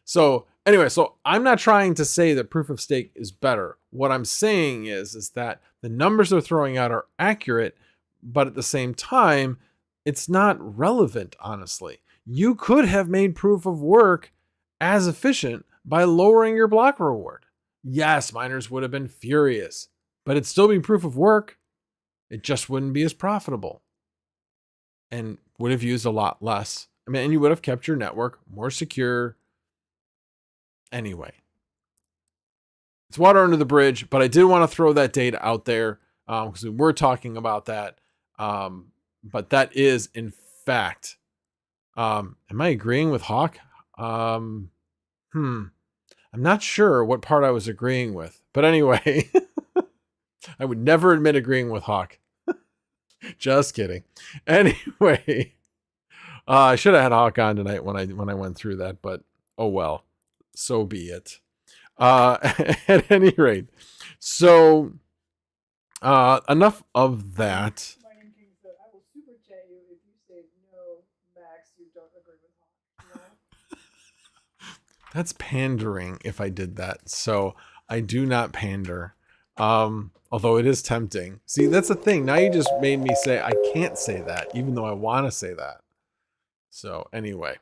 So anyway, so I'm not trying to say that proof of stake is better. What I'm saying is that the numbers they're throwing out are accurate, but at the same time, it's not relevant, honestly. You could have made proof of work as efficient by lowering your block reward. Yes, miners would have been furious, but it'd still be proof of work. It just wouldn't be as profitable and would have used a lot less. I mean, and you would have kept your network more secure. Anyway, it's water under the bridge, but I did want to throw that data out there because we were talking about that. But that is, in fact, am I agreeing with Hawk? I'm not sure what part I was agreeing with, but anyway, I would never admit agreeing with Hawk. Just kidding. Anyway, I should have had Hawk on tonight when I went through that, but oh well, so be it. At any rate, so enough of that. I will super chat you if you say no, Max, you don't agree with Hawk. No? That's pandering if I did that. So I do not pander. Although it is tempting. See, that's the thing. Now you just made me say I can't say that, even though I want to say that. So anyway.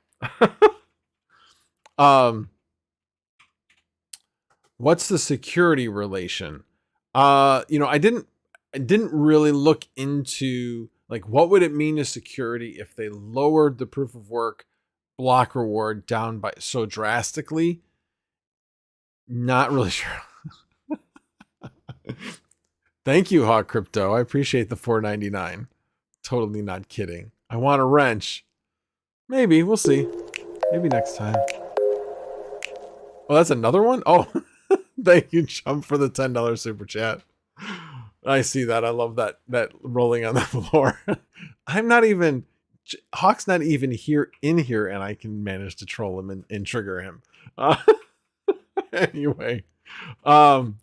What's the security relation? I didn't really look into like what would it mean to security if they lowered the proof of work block reward down by so drastically. Not really sure. Thank you, Hawk Crypto. I appreciate the $4.99. Totally not kidding. I want a wrench. Maybe. We'll see. Maybe next time. Oh, that's another one? Oh, thank you, Chum, for the $10 super chat. I see that. I love that rolling on the floor. Hawk's not even in here, and I can manage to troll him and trigger him. Anyway.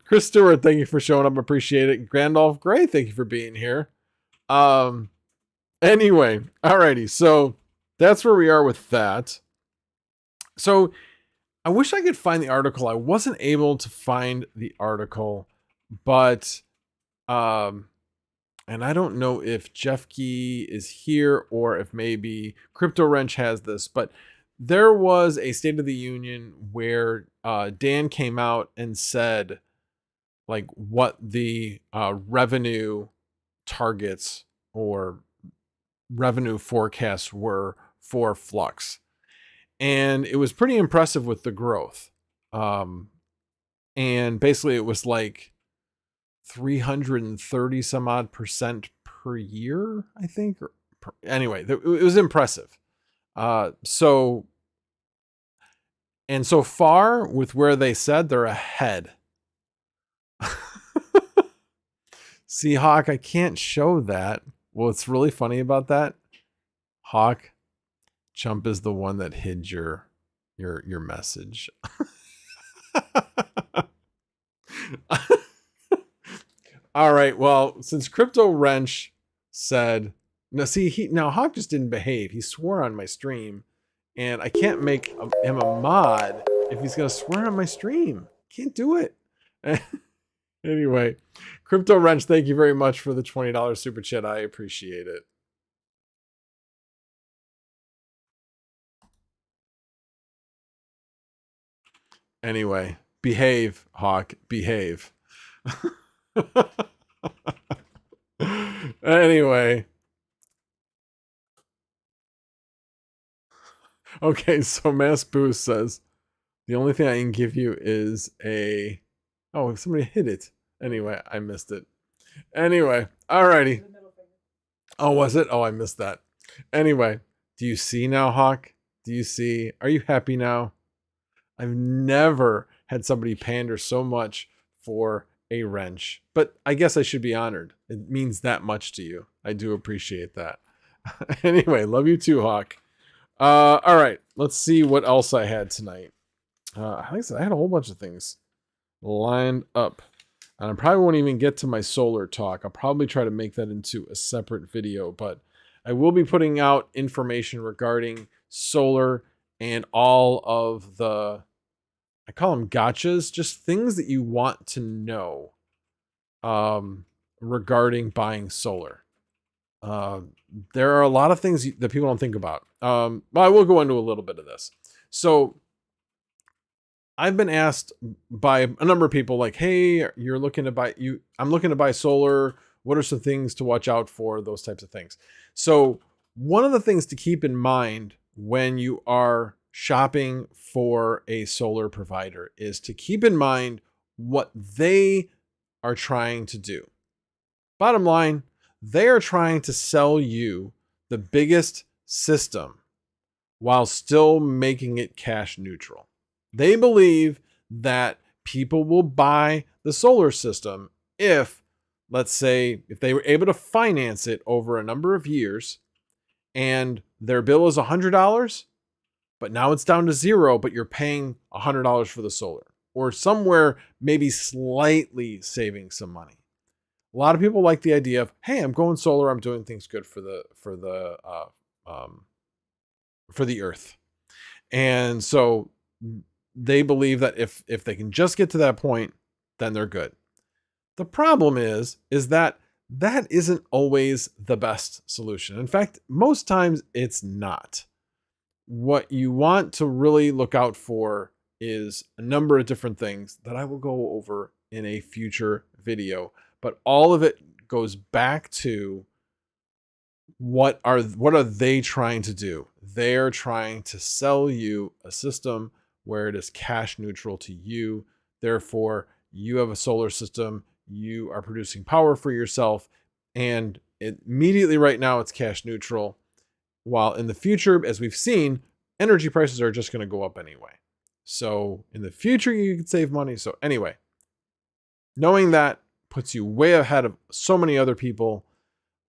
Chris Stewart, thank you for showing up. Appreciate it. Grandolph Gray, thank you for being here. Anyway, alrighty. So that's where we are with that. So I wish I could find the article. I wasn't able to find the article, but and I don't know if Jeff Key is here or if maybe Crypto Wrench has this, but there was a State of the Union where Dan came out and said like what the revenue targets or revenue forecasts were for Flux. And it was pretty impressive with the growth. And basically it was like 330 some odd % per year, I think. Anyway, it was impressive. So far with where they said they're ahead. See, Hawk, I can't show that. Well, what's really funny about that, Hawk, Chump is the one that hid your message. All right. Well, since Crypto Wrench said, now Hawk just didn't behave. He swore on my stream, and I can't make him a mod if he's going to swear on my stream. Can't do it. Anyway, Crypto Wrench, thank you very much for the $20 super chat. I appreciate it. Anyway, behave, Hawk, behave. Anyway. Okay, so Mass Boost says, the only thing I can give you is a... Oh, somebody hit it. Anyway, I missed it. Anyway, alrighty. Oh, was it? Oh, I missed that. Anyway, do you see now, Hawk? Do you see? Are you happy now? I've never had somebody pander so much for a wrench, but I guess I should be honored. It means that much to you. I do appreciate that. Anyway, love you too, Hawk. All right, let's see what else I had tonight. Like I said, I had a whole bunch of things lined up. And I probably won't even get to my solar talk. I'll probably try to make that into a separate video, but I will be putting out information regarding solar and all of the, I call them gotchas, just things that you want to know regarding buying solar. There are a lot of things that people don't think about. Well, I will go into a little bit of this. So I've been asked by a number of people like, hey, you're looking to buy I'm looking to buy solar. What are some things to watch out for? Those types of things. So one of the things to keep in mind when you are shopping for a solar provider is to keep in mind what they are trying to do. Bottom line, they are trying to sell you the biggest system while still making it cash neutral. They believe that people will buy the solar system if, let's say, if they were able to finance it over a number of years and their bill is $100, but now it's down to zero, but you're paying $100 for the solar, or somewhere maybe slightly saving some money. A lot of people like the idea of, hey, I'm going solar, I'm doing things good for the earth. And so they believe that if they can just get to that point, then they're good. The problem is that isn't always the best solution. In fact, most times it's not. What you want to really look out for is a number of different things that I will go over in a future video, but all of it goes back to what are they trying to do? They're trying to sell you a system where it is cash neutral to you. Therefore, you have a solar system, you are producing power for yourself, and immediately right now it's cash neutral. While in the future, as we've seen, energy prices are just going to go up anyway. So in the future, you can save money. So anyway, knowing that puts you way ahead of so many other people.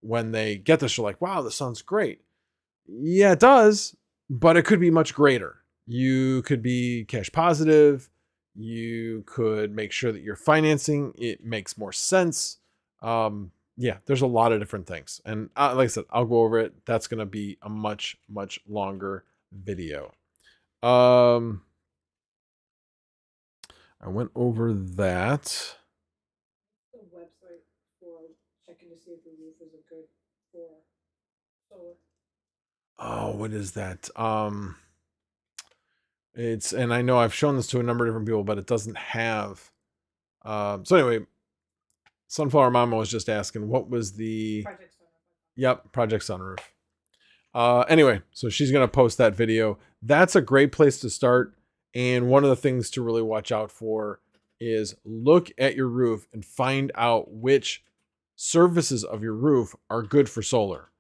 When they get this, you're like, wow, this sounds great. Yeah, it does, but it could be much greater. You could be cash positive. You could make sure that your financing, it makes more sense. Yeah, there's a lot of different things. And like I said, I'll go over it. That's going to be a much, much longer video. I went over that. The website for checking to see if the roof is a good for solar. Oh, what is that? And I know I've shown this to a number of different people, but it doesn't have. So anyway, Sunflower Mama was just asking what was the Project Sunroof. Yep, Project Sunroof. Anyway, so she's gonna post that video. That's a great place to start. And one of the things to really watch out for is look at your roof and find out which surfaces of your roof are good for solar.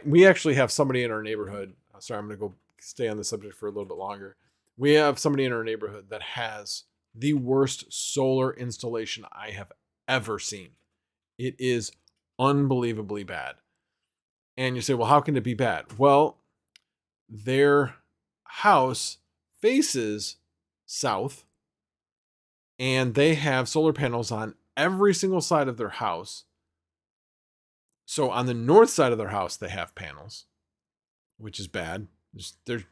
We actually have somebody in our neighborhood. Sorry, I'm gonna go stay on the subject for a little bit longer. We have somebody in our neighborhood that has the worst solar installation I have ever seen. It is unbelievably bad. And you say, well, how can it be bad? Well, their house faces south, and they have solar panels on every single side of their house. So on the north side of their house, they have panels, which is bad. They're,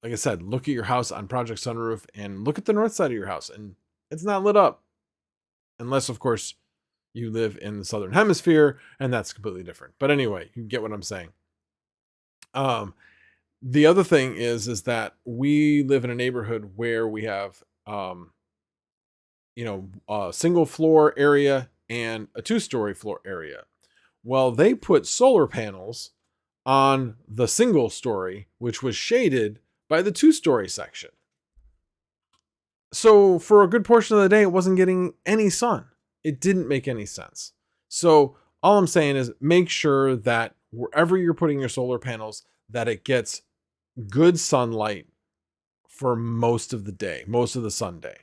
like I said, look at your house on Project Sunroof and look at the north side of your house, and it's not lit up. Unless, of course, you live in the southern hemisphere, and that's completely different. But anyway, you get what I'm saying. The other thing is that we live in a neighborhood where we have, a single floor area and a 2-story floor area. Well, they put solar panels on the single story, which was shaded by the 2-story section. So for a good portion of the day, it wasn't getting any sun. It didn't make any sense. So all I'm saying is make sure that wherever you're putting your solar panels, that it gets good sunlight for most of the day, most of the sun day.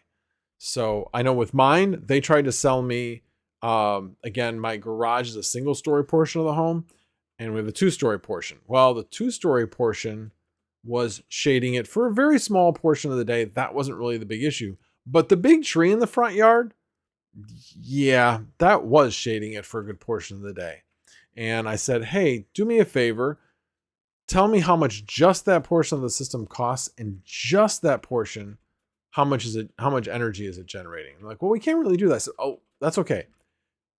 So I know with mine, they tried to sell me, again, my garage is a single story portion of the home, and we have a 2-story portion. Well, the 2-story portion was shading it for a very small portion of the day. That wasn't really the big issue. But the big tree in the front yard, yeah, that was shading it for a good portion of the day. And I said, hey, do me a favor. Tell me how much just that portion of the system costs, and just that portion, how much energy is it generating? I'm like, well, we can't really do that. I said, oh, that's okay.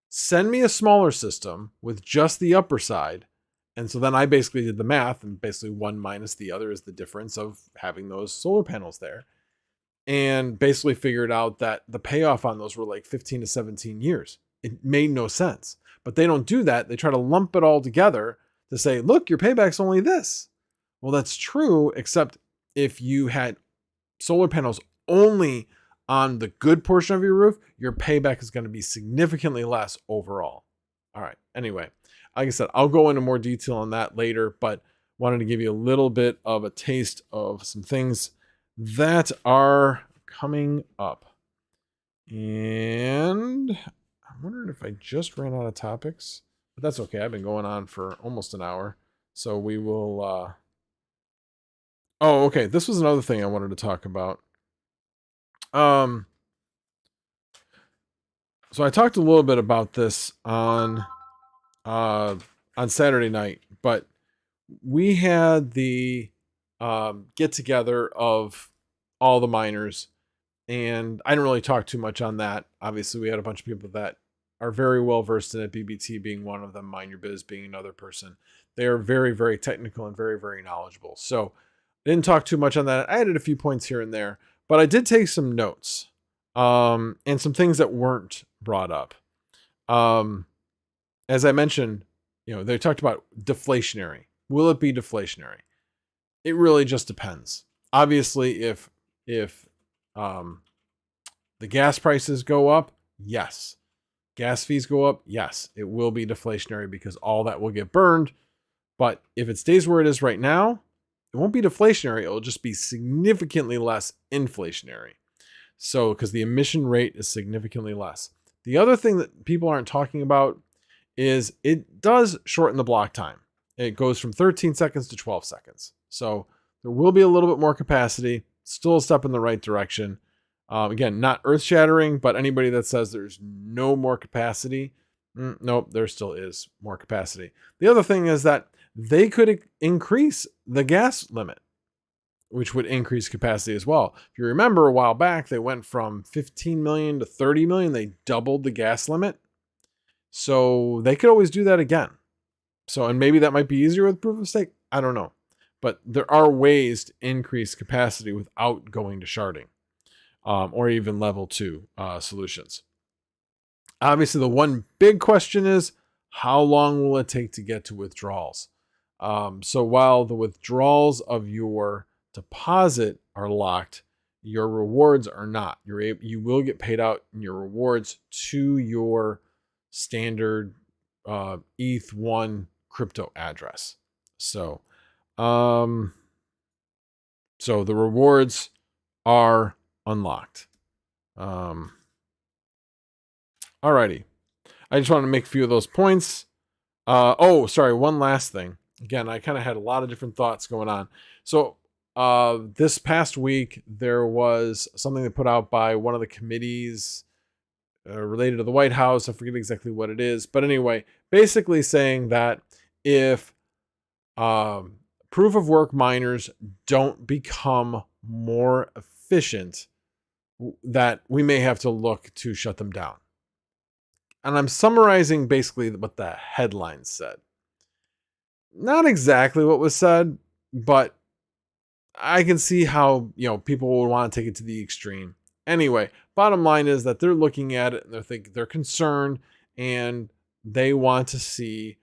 Send me a smaller system with just the upper side. And so then I basically did the math, and basically one minus the other is the difference of having those solar panels there. And basically figured out that the payoff on those were like 15 to 17 years. It made no sense. But they don't do that. They try to lump it all together to say, look, your payback's only this. Well, that's true, except if you had solar panels only on the good portion of your roof, your payback is going to be significantly less overall. All right. Anyway, like I said, I'll go into more detail on that later, but wanted to give you a little bit of a taste of some things that are coming up. And I'm wondering if I just ran out of topics, but that's okay. I've been going on for almost an hour. So we will, oh, okay. This was another thing I wanted to talk about. So I talked a little bit about this on Saturday night, but we had the get together of all the miners, and I didn't really talk too much on that. Obviously, we had a bunch of people that are very well versed in it, BBT being one of them, Mind Your Biz being another person. They are very, very technical and very, very knowledgeable. So I didn't talk too much on that. I added a few points here and there, but I did take some notes and some things that weren't brought up. As I mentioned, they talked about deflationary. Will it be deflationary? It really just depends. Obviously, if the gas prices go up, yes. Gas fees go up, yes. It will be deflationary because all that will get burned. But if it stays where it is right now, it won't be deflationary. It will just be significantly less inflationary. So, because the emission rate is significantly less. The other thing that people aren't talking about is it does shorten the block time. It goes from 13 seconds to 12 seconds. So there will be a little bit more capacity, still a step in the right direction. Again, not earth shattering, but anybody that says there's no more capacity, nope, there still is more capacity. The other thing is that they could increase the gas limit, which would increase capacity as well. If you remember a while back, they went from 15 million to 30 million. They doubled the gas limit. So they could always do that again. So, and maybe that might be easier with proof of stake. I don't know. But there are ways to increase capacity without going to sharding or even level 2 solutions. Obviously, the one big question is, how long will it take to get to withdrawals? So while the withdrawals of your deposit are locked, your rewards are not. You will get paid out in your rewards to your standard ETH1 crypto address. So the rewards are unlocked. Alrighty. I just want to make a few of those points. Sorry, one last thing. Again, I kind of had a lot of different thoughts going on. So this past week, there was something that put out by one of the committees related to the White House. I forget exactly what it is. But anyway, basically saying that if proof of work miners don't become more efficient, that we may have to look to shut them down. And I'm summarizing basically what the headline said. Not exactly what was said, but I can see how, people would want to take it to the extreme. Anyway, bottom line is that they're looking at it and they're concerned, and they want to see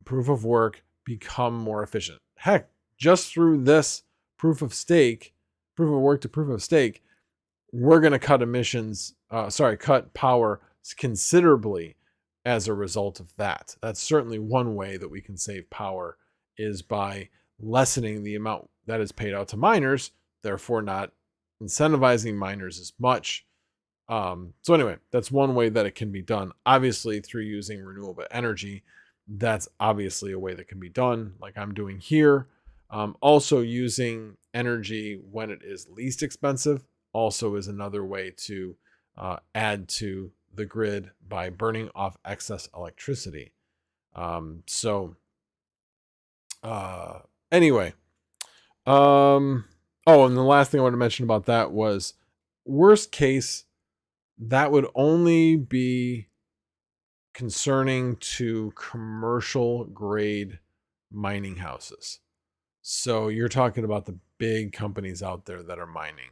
proof of work become more efficient. Heck, just through this proof of work to proof of stake, we're going to cut power considerably as a result of that. That's certainly one way that we can save power, is by lessening the amount that is paid out to miners, therefore not incentivizing miners as much. So anyway, that's one way that it can be done. Obviously, through using renewable energy, that's obviously a way that can be done, like I'm doing here. Also, using energy when it is least expensive also is another way to add to the grid by burning off excess electricity. Anyway, oh, and the last thing I want to mention about that was worst case, that would only be concerning to commercial grade mining houses. So you're talking about the big companies out there that are mining.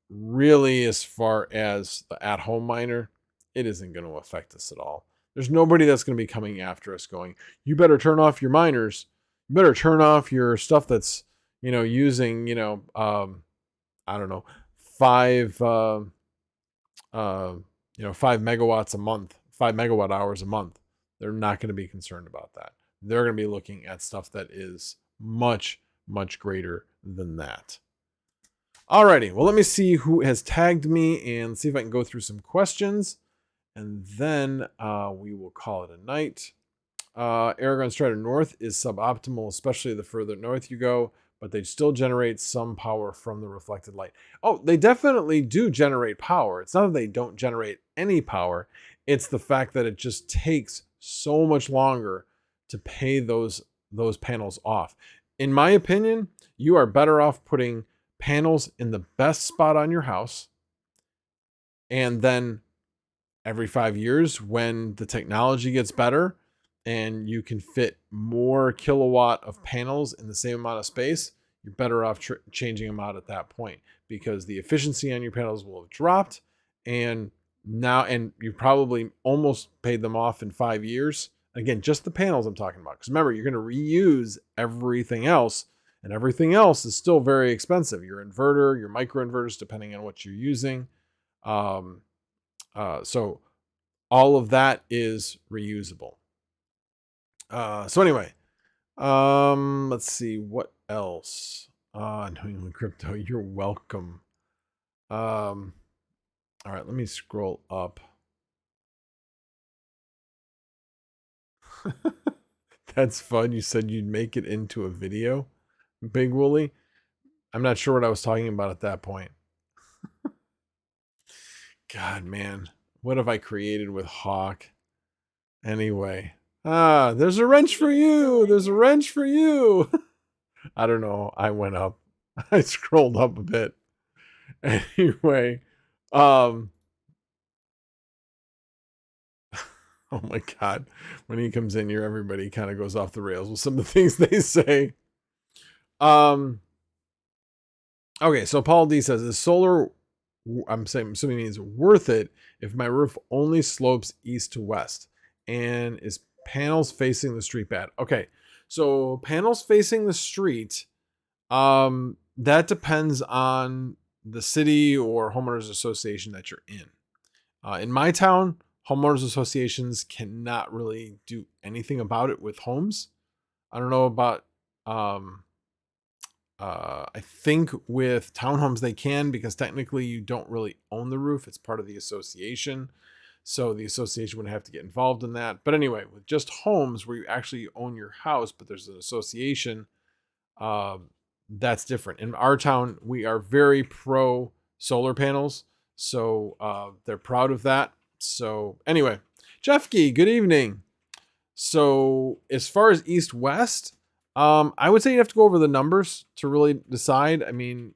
Really, as far as the at-home miner, it isn't going to affect us at all. There's nobody that's going to be coming after us going, you better turn off your miners. You better turn off your stuff that's, using, I don't know, 5 megawatts a month, 5 megawatt hours a month. They're not going to be concerned about that. They're going to be looking at stuff that is much, much greater than that. Alrighty, well, let me see who has tagged me and see if I can go through some questions. And then we will call it a night. Aragon Strider North is suboptimal, especially the further north you go, but they still generate some power from the reflected light. Oh, they definitely do generate power. It's not that they don't generate any power. It's the fact that it just takes so much longer to pay those panels off. In my opinion, you are better off putting panels in the best spot on your house, and then every 5 years, when the technology gets better and you can fit more kilowatt of panels in the same amount of space, you're better off changing them out at that point, because the efficiency on your panels will have dropped, and you probably almost paid them off in 5 years. Again, just the panels I'm talking about, because remember, you're going to reuse everything else, and everything else is still very expensive. Your inverter, your microinverters, depending on what you're using. So all of that is reusable. So anyway, let's see what else. New England Crypto, you're welcome. All right, let me scroll up. That's fun. You said you'd make it into a video, Big Wooly. I'm not sure what I was talking about at that point. God, man, what have I created with Hawk? Anyway, there's a wrench for you. There's a wrench for you. I don't know. I went up. I scrolled up a bit. Anyway, oh my God. When he comes in here, everybody kind of goes off the rails with some of the things they say. Okay, so Paul D says, is solar, I'm assuming means worth it if my roof only slopes east to west? And is panels facing the street bad? Okay, so panels facing the street, that depends on the city or homeowners association that you're in. In my town, homeowners associations cannot really do anything about it with homes. I don't know about, I think with townhomes they can, because technically you don't really own the roof. It's part of the association. So the association would have to get involved in that. But anyway, with just homes where you actually own your house, but there's an association, that's different. In our town, we are very pro solar panels. So they're proud of that. So anyway, Jeff Gee, good evening. So as far as east-west, I would say you have to go over the numbers to really decide. I mean,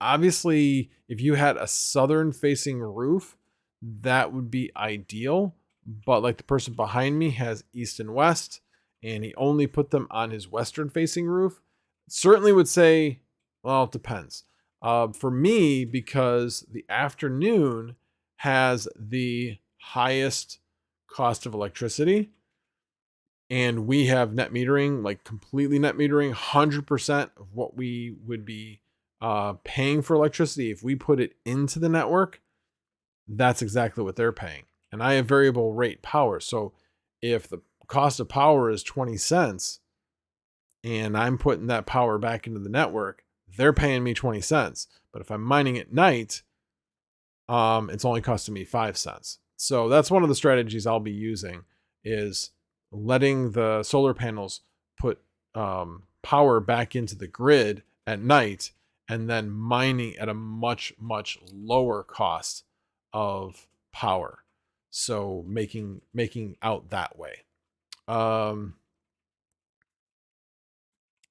obviously, if you had a southern facing roof, that would be ideal. But like the person behind me has east and west, and he only put them on his western facing roof. Certainly would say, well, it depends. For me, because the afternoon has the highest cost of electricity, and we have net metering, like completely net metering, 100% of what we would be paying for electricity. If we put it into the network, that's exactly what they're paying. And I have variable rate power. So if the cost of power is 20 cents and I'm putting that power back into the network, they're paying me 20 cents. But if I'm mining at night, it's only costing me 5 cents. So that's one of the strategies I'll be using, is letting the solar panels put power back into the grid at night and then mining at a much, much lower cost of power. So making out that way.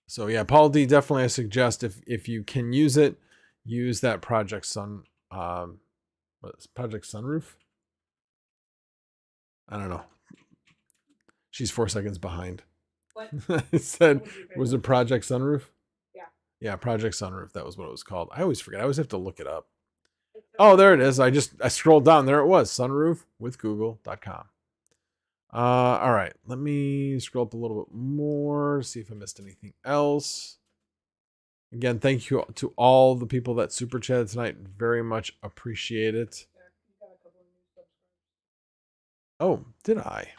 So yeah, Paul D, definitely I suggest if you can use it, use that Project Project Sunroof? I don't know. She's 4 seconds behind. What? It said, What was it Project Sunroof? Yeah. Yeah, Project Sunroof. That was what it was called. I always forget. I always have to look it up. Oh, there it is. I scrolled down. There it was. Sunroofwithgoogle.com. All right. Let me scroll up a little bit more, see if I missed anything else. Again, thank you to all the people that super chatted tonight. Very much appreciate it. Oh, did I?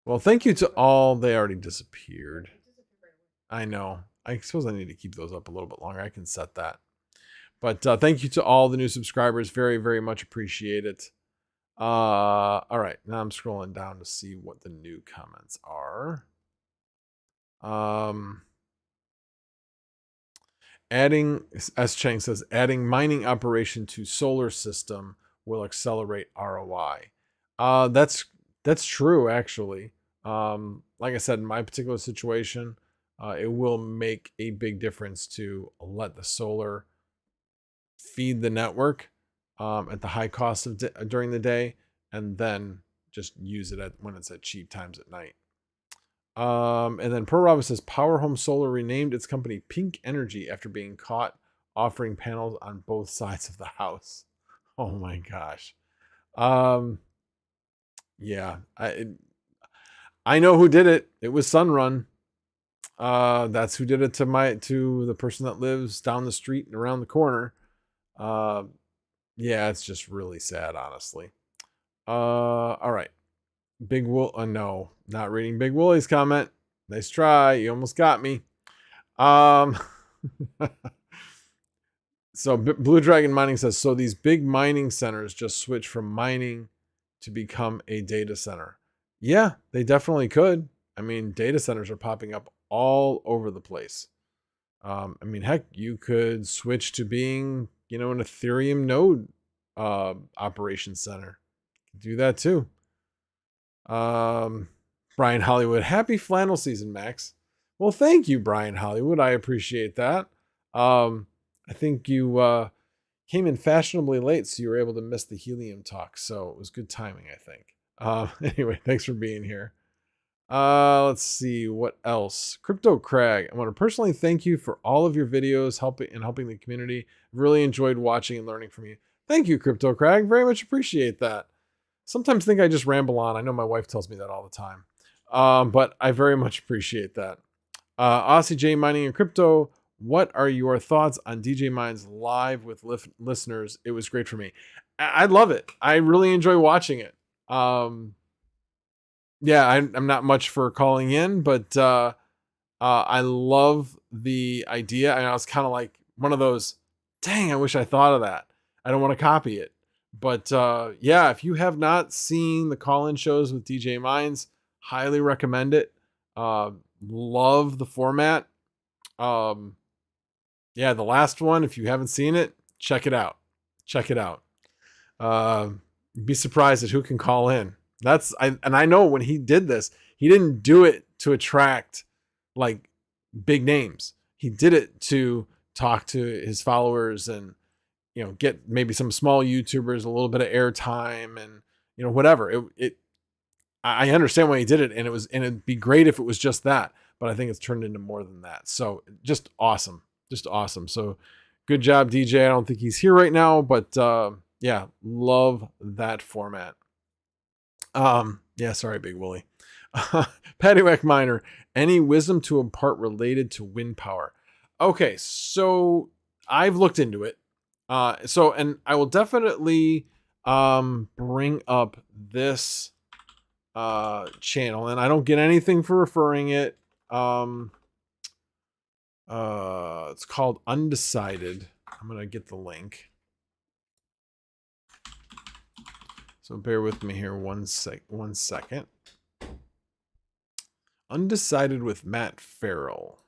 Well, thank you to all. They already disappeared. I know. I suppose I need to keep those up a little bit longer. I can set that. But thank you to all the new subscribers. Very, very much appreciate it. All right. Now I'm scrolling down to see what the new comments are. Adding, S. Chang says, adding mining operation to solar system will accelerate ROI. That's true, actually. Like I said, in my particular situation, it will make a big difference to let the solar feed the network at the high cost of during the day, and then just use it when it's at cheap times at night. And then Pearl Robin says Power Home Solar renamed its company Pink Energy after being caught offering panels on both sides of the house. Oh my gosh. Yeah, I know who did it. It was Sunrun. That's who did it to the person that lives down the street and around the corner. Yeah, it's just really sad, honestly. All right. Big Wool. No, not reading Big Woolie's comment. Nice try. You almost got me. So Blue Dragon Mining says, so these big mining centers just switch from mining to become a data center. Yeah, they definitely could. I mean, data centers are popping up all over the place. I mean, heck, you could switch to being, an Ethereum node operation center. Do that too. Brian Hollywood, happy flannel season, Max. Well, thank you, Brian Hollywood. I appreciate that. I think you came in fashionably late, so you were able to miss the helium talk. So it was good timing, I think. Anyway, thanks for being here. Let's see what else. Crypto Crag, I want to personally thank you for all of your videos helping the community. Really enjoyed watching and learning from you. Thank you, Crypto Crag. Very much appreciate that. Sometimes think I just ramble on. I know my wife tells me that all the time. But I very much appreciate that. Aussie J Mining and Crypto, what are your thoughts on DJ Mines live with listeners? It was great for me. I love it. I really enjoy watching it. Yeah, I'm not much for calling in, but I love the idea. And I was kind of like one of those, dang, I wish I thought of that. I don't want to copy it. But yeah, if you have not seen the call-in shows with DJ Mines, highly recommend it. Love the format. Yeah, the last one, if you haven't seen it, check it out. Check it out. Be surprised at who can call in. And I know when he did this, he didn't do it to attract like big names. He did it to talk to his followers and get maybe some small YouTubers a little bit of airtime and whatever. I understand why he did it, and it'd be great if it was just that, but I think it's turned into more than that. So just awesome. So good job, DJ. I don't think he's here right now, but yeah, love that format. Yeah, sorry, Big Wooly. Paddywhack Miner, any wisdom to impart related to wind power? Okay, so I've looked into it. And I will definitely bring up this channel, and I don't get anything for referring it. It's called Undecided. I'm gonna get the link. So bear with me here one second. Undecided with Matt Farrell.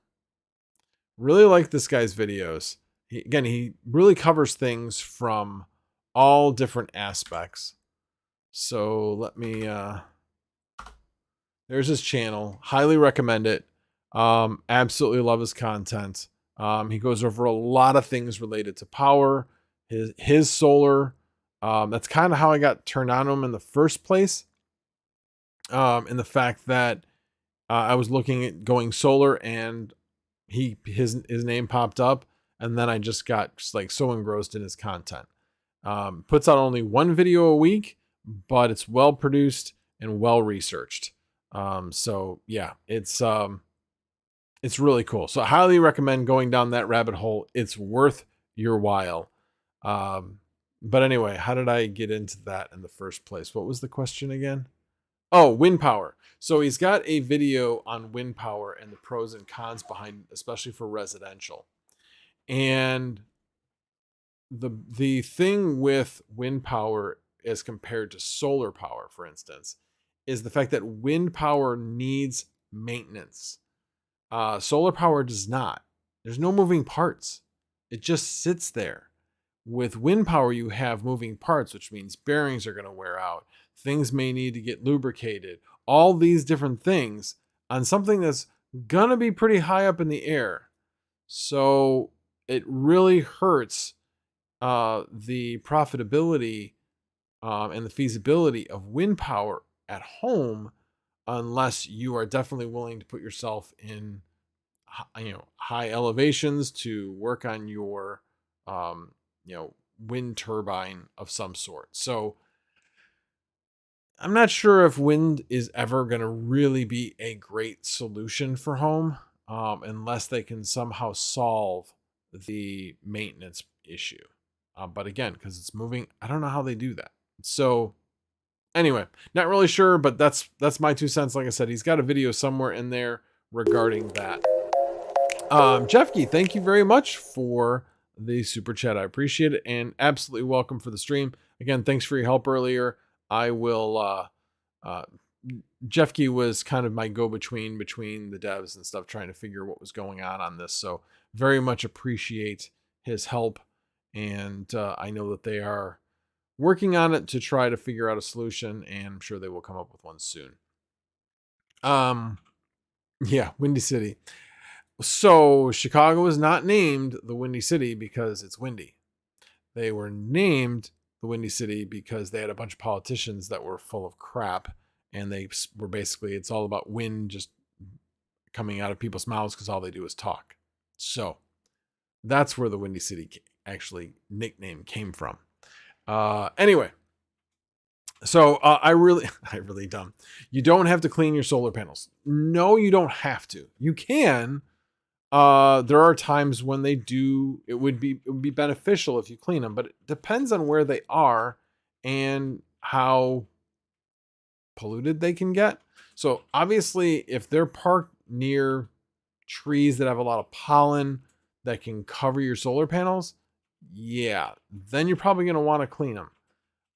Really like this guy's videos. He really covers things from all different aspects. So let me, there's his channel. Highly recommend it. Absolutely love his content. He goes over a lot of things related to power, his solar. That's kind of how I got turned on to him in the first place. In the fact that I was looking at going solar and his name popped up, and then I just got like so engrossed in his content. Puts out only one video a week, but it's well produced and well researched. So yeah, it's really cool. So I highly recommend going down that rabbit hole. It's worth your while. But anyway, how did I get into that in the first place? What was the question again? Oh, wind power. So he's got a video on wind power and the pros and cons behind, especially for residential. And the thing with wind power as compared to solar power, for instance, is the fact that wind power needs maintenance. Solar power does not. There's no moving parts. It just sits there. With wind power, you have moving parts, which means bearings are going to wear out. Things may need to get lubricated. All these different things on something that's going to be pretty high up in the air. So it really hurts the profitability and the feasibility of wind power at home unless you are definitely willing to put yourself in high elevations to work on your wind turbine of some sort. So I'm not sure if wind is ever going to really be a great solution for home unless they can somehow solve the maintenance issue. But again, because it's moving, I don't know how they do that. So anyway, not really sure, but that's my 2 cents. Like I said, he's got a video somewhere in there regarding that. Jeffkey, thank you very much for the super chat. I appreciate it, and absolutely welcome for the stream. Again, thanks for your help earlier. I will, Jeffkey was kind of my go-between between the devs and stuff, trying to figure what was going on this. So very much appreciate his help. And I know that they are working on it to try to figure out a solution, and I'm sure they will come up with one soon. Yeah, Windy City. So Chicago is not named the Windy City because it's windy. They were named the Windy City because they had a bunch of politicians that were full of crap, and they were basically, it's all about wind just coming out of people's mouths because all they do is talk. So that's where the Windy City actually nickname came from. Anyway, so I really dumb. You don't have to clean your solar panels. No, you don't have to. You can. There are times when they do. It would be beneficial if you clean them, but it depends on where they are and how polluted they can get. So obviously, if they're parked near trees that have a lot of pollen that can cover your solar panels, yeah, then you're probably going to want to clean them.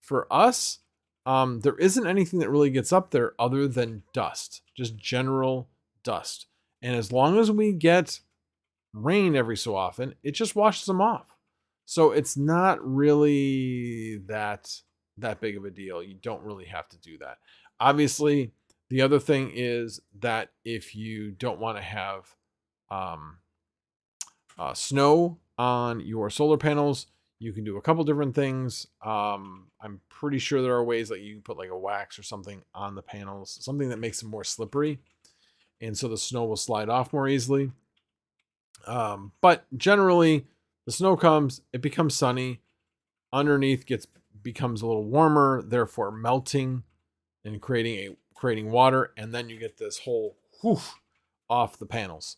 For us, there isn't anything that really gets up there other than dust, just general dust. And as long as we get rain every so often, it just washes them off. So it's not really that big of a deal. You don't really have to do that. Obviously, the other thing is that if you don't want to have snow on your solar panels, you can do a couple different things. I'm pretty sure there are ways that you can put like a wax or something on the panels, something that makes them more slippery, and so the snow will slide off more easily. But generally, the snow comes, it becomes sunny, underneath becomes a little warmer, therefore melting and creating water, and then you get this whole whoosh off the panels.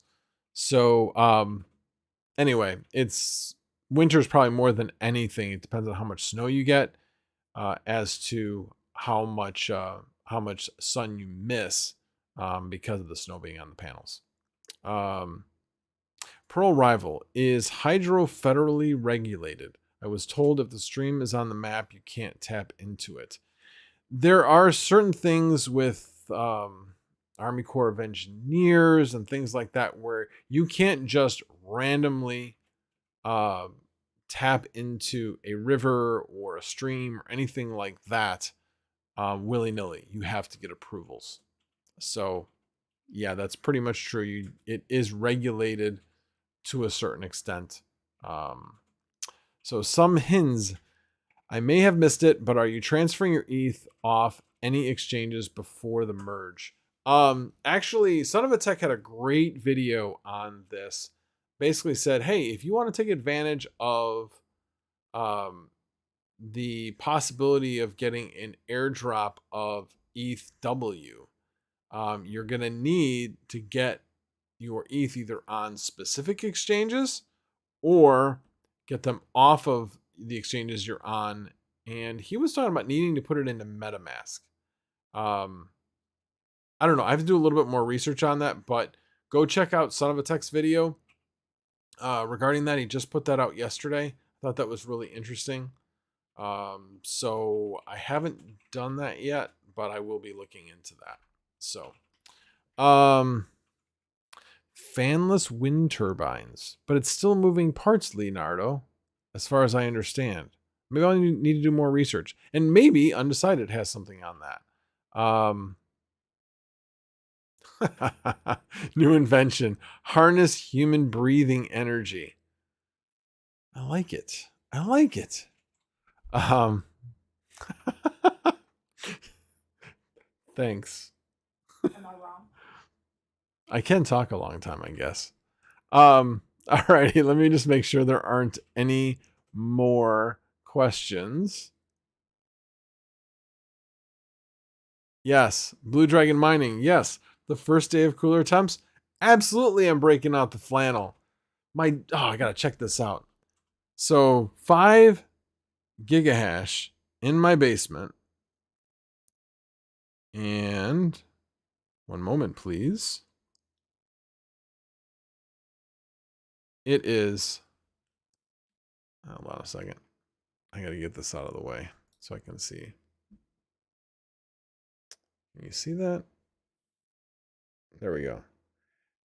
So anyway, winter's probably more than anything. It depends on how much snow you get, as to how much sun you miss because of the snow being on the panels. Pearl Rival, is hydro federally regulated? I was told if the stream is on the map, you can't tap into it. There are certain things with Army Corps of Engineers and things like that where you can't just randomly tap into a river or a stream or anything like that willy-nilly. You have to get approvals. So yeah, that's pretty much true. It is regulated to a certain extent. So some hints, I may have missed it, but are you transferring your ETH off any exchanges before the merge? Actually, Son of a Tech had a great video on this. Basically said, hey, if you want to take advantage of the possibility of getting an airdrop of ETHW, you're going to need to get your ETH either on specific exchanges or get them off of the exchanges you're on. And he was talking about needing to put it into MetaMask. I don't know. I have to do a little bit more research on that, but go check out Son of a Tech's video regarding that. He just put that out yesterday. I thought that was really interesting. So I haven't done that yet, but I will be looking into that. So, fanless wind turbines, but it's still moving parts, Leonardo, as far as I understand. Maybe I need to do more research, and maybe Undecided has something on that. New invention, harness human breathing energy. I like it. I like it. Thanks. Am I wrong? I can talk a long time, I guess. Alrighty, let me just make sure there aren't any more questions. Yes, Blue Dragon Mining. Yes, the first day of cooler temps. Absolutely, I'm breaking out the flannel. I gotta check this out. So 5 gigahash in my basement. And one moment, please. It is, hold on a second. I gotta get this out of the way so I can see. Can you see that? There we go.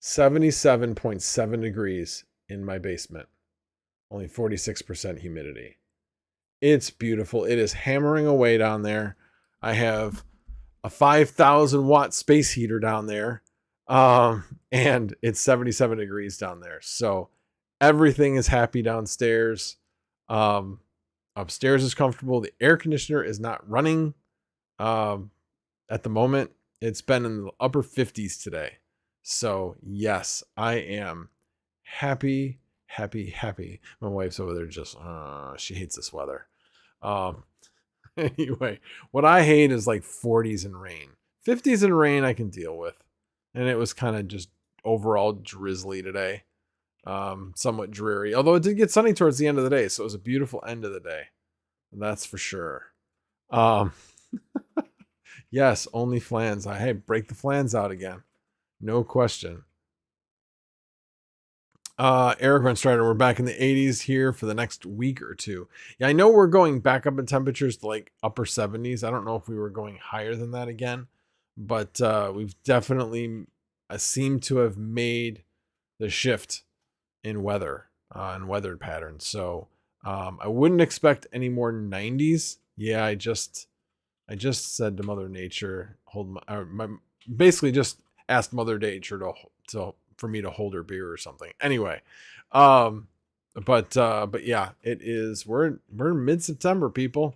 77.7 degrees in my basement. Only 46% humidity. It's beautiful. It is hammering away down there. I have a 5,000 watt space heater down there. And it's 77 degrees down there. So everything is happy downstairs. Upstairs is comfortable. The air conditioner is not running at the moment. It's been in the upper 50s today. So yes, I am happy. My wife's over there just, she hates this weather. Anyway, what I hate is like 40s and rain. 50s and rain I can deal with. And it was kind of just overall drizzly today. Somewhat dreary. Although it did get sunny towards the end of the day, so it was a beautiful end of the day. That's for sure. Yes, only flans. Hey, break the flans out again. No question. Eric Runstrider, we're back in the 80s here for the next week or two. Yeah, I know we're going back up in temperatures to like upper 70s. I don't know if we were going higher than that again, but we've definitely seemed to have made the shift in weather and weather patterns. So I wouldn't expect any more 90s. Yeah, I just said to Mother Nature, basically just asked Mother Nature for me to hold her beer or something. Anyway, but yeah, it is. We're mid-September, people.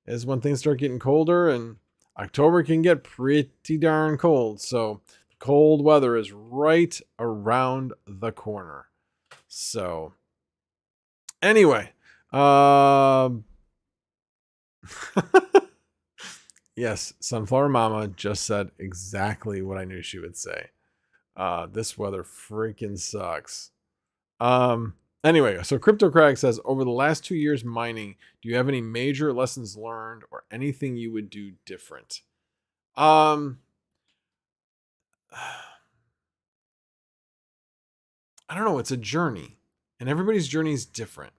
Is when things start getting colder, and October can get pretty darn cold. So cold weather is right around the corner. So anyway, yes, Sunflower Mama just said exactly what I knew she would say. This weather freaking sucks. Anyway, so Crypto Crag says, over the last 2 years mining, do you have any major lessons learned or anything you would do different? I don't know. It's a journey, and everybody's journey is different.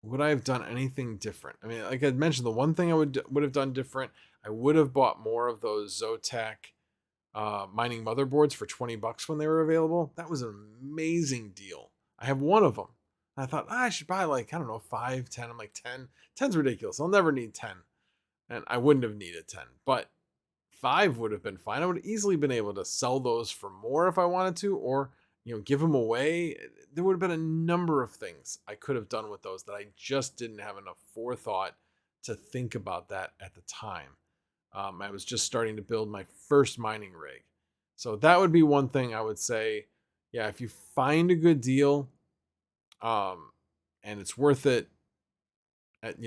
Would I have done anything different? I mean, like I mentioned, the one thing I would have done different, I would have bought more of those Zotac mining motherboards for $20 when they were available. That was an amazing deal. I have one of them. And I thought, I should buy like, I don't know, 5, 10. I'm like, 10. 10's ridiculous. I'll never need 10. And I wouldn't have needed 10. But 5 would have been fine. I would have easily been able to sell those for more if I wanted to, or give them away. There would have been a number of things I could have done with those that I just didn't have enough forethought to think about that at the time. I was just starting to build my first mining rig. So that would be one thing I would say. Yeah, if you find a good deal, and it's worth it,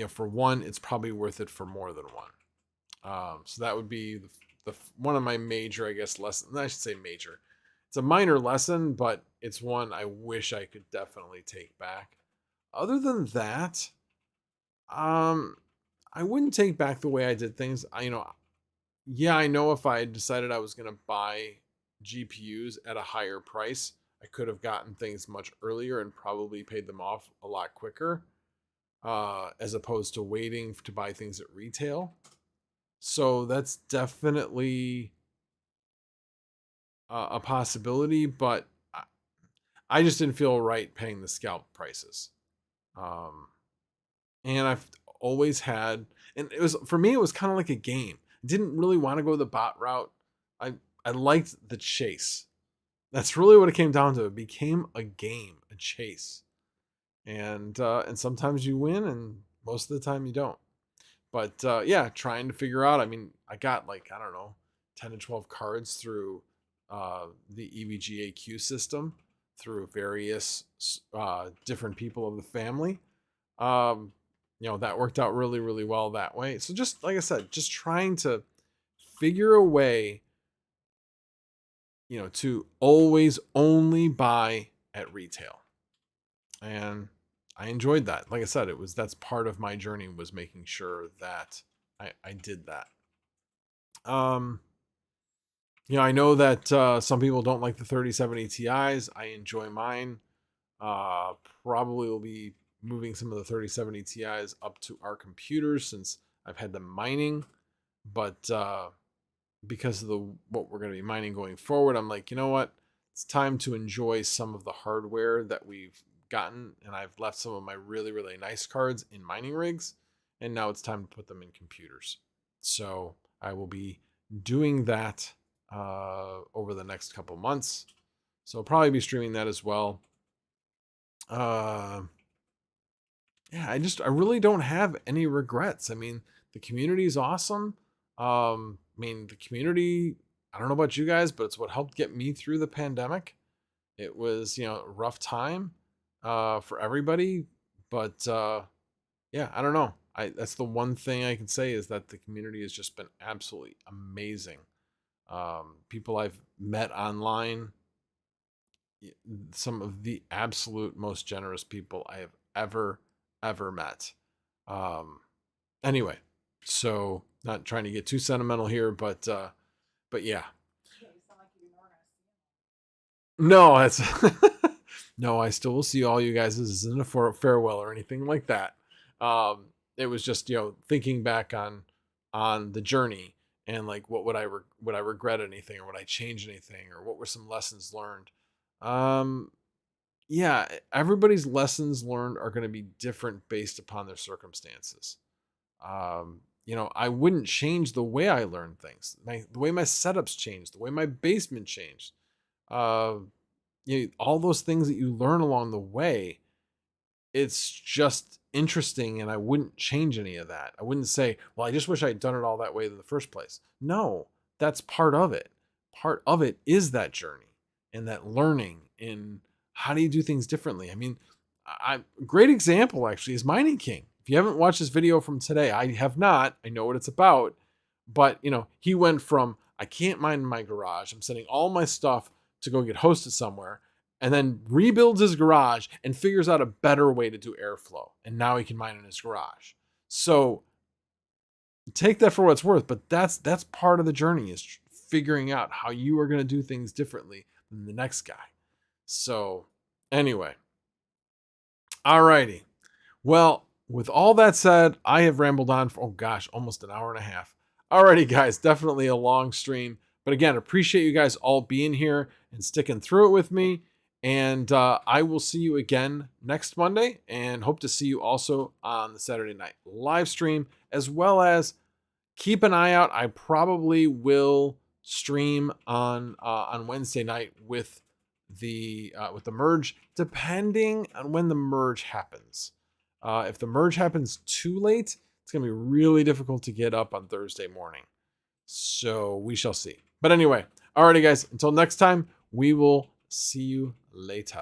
for one, it's probably worth it for more than one. So that would be the one of my major, I guess, lessons. I should say major. It's a minor lesson, but it's one I wish I could definitely take back. Other than that, I wouldn't take back the way I did things. I know if I had decided I was going to buy GPUs at a higher price, I could have gotten things much earlier and probably paid them off a lot quicker, as opposed to waiting to buy things at retail. So that's definitely a possibility, but I just didn't feel right paying the scalp prices. And I've always had, and for me, it was kind of like a game. I didn't really want to go the bot route. I liked the chase. That's really what it came down to. It became a game, a chase. And sometimes you win, and most of the time you don't. But yeah, trying to figure out. I mean, I got like, I don't know, 10 to 12 cards through the EVGAQ system through various different people of the family. That worked out really, really well that way. So just like I said, just trying to figure a way, to always only buy at retail. And I enjoyed that. Like I said, that's part of my journey, was making sure that I did that. I know that some people don't like the 3070 Ti's. I enjoy mine. Probably will be moving some of the 3070 Ti's up to our computers since I've had them mining. But because of what we're going to be mining going forward, I'm like, you know what? It's time to enjoy some of the hardware that we've gotten, and I've left some of my really, really nice cards in mining rigs, and now it's time to put them in computers. So I will be doing that over the next couple months. So I'll probably be streaming that as well. Yeah, I really don't have any regrets. I mean, the community is awesome. The community, I don't know about you guys, but it's what helped get me through the pandemic. It was, a rough time for everybody, but yeah, I don't know. That's the one thing I can say, is that the community has just been absolutely amazing. People I've met online, some of the absolute most generous people I have ever met. Anyway, so not trying to get too sentimental here, but yeah. Yeah, you sound like you ignore us. No, that's no, I still will see all you guys. This isn't a farewell or anything like that. It was just, thinking back on the journey, and like, would I regret anything, or would I change anything, or what were some lessons learned? Yeah, everybody's lessons learned are going to be different based upon their circumstances. I wouldn't change the way I learned things, the way my setups changed, the way my basement changed. All those things that you learn along the way, it's just interesting, and I wouldn't change any of that. I wouldn't say, well, I just wish I'd done it all that way in the first place. No, that's part of it. Part of it is that journey and that learning in how do you do things differently. I mean, a great example actually is Mining King. If you haven't watched this video from today, I have not. I know what it's about. But, he went from, I can't mine in my garage, I'm sending all my stuff to go get hosted somewhere, and then rebuilds his garage and figures out a better way to do airflow. And now he can mine in his garage. So take that for what it's worth, but that's part of the journey, is figuring out how you are going to do things differently than the next guy. So anyway, alrighty. Well, with all that said, I have rambled on for, almost an hour and a half. Alrighty, guys, definitely a long stream. But again, appreciate you guys all being here and sticking through it with me. And I will see you again next Monday, and hope to see you also on the Saturday night live stream, as well as keep an eye out. I probably will stream on Wednesday night with the merge, depending on when the merge happens. If the merge happens too late, it's gonna be really difficult to get up on Thursday morning. So we shall see. But anyway, alrighty guys, until next time, we will see you later.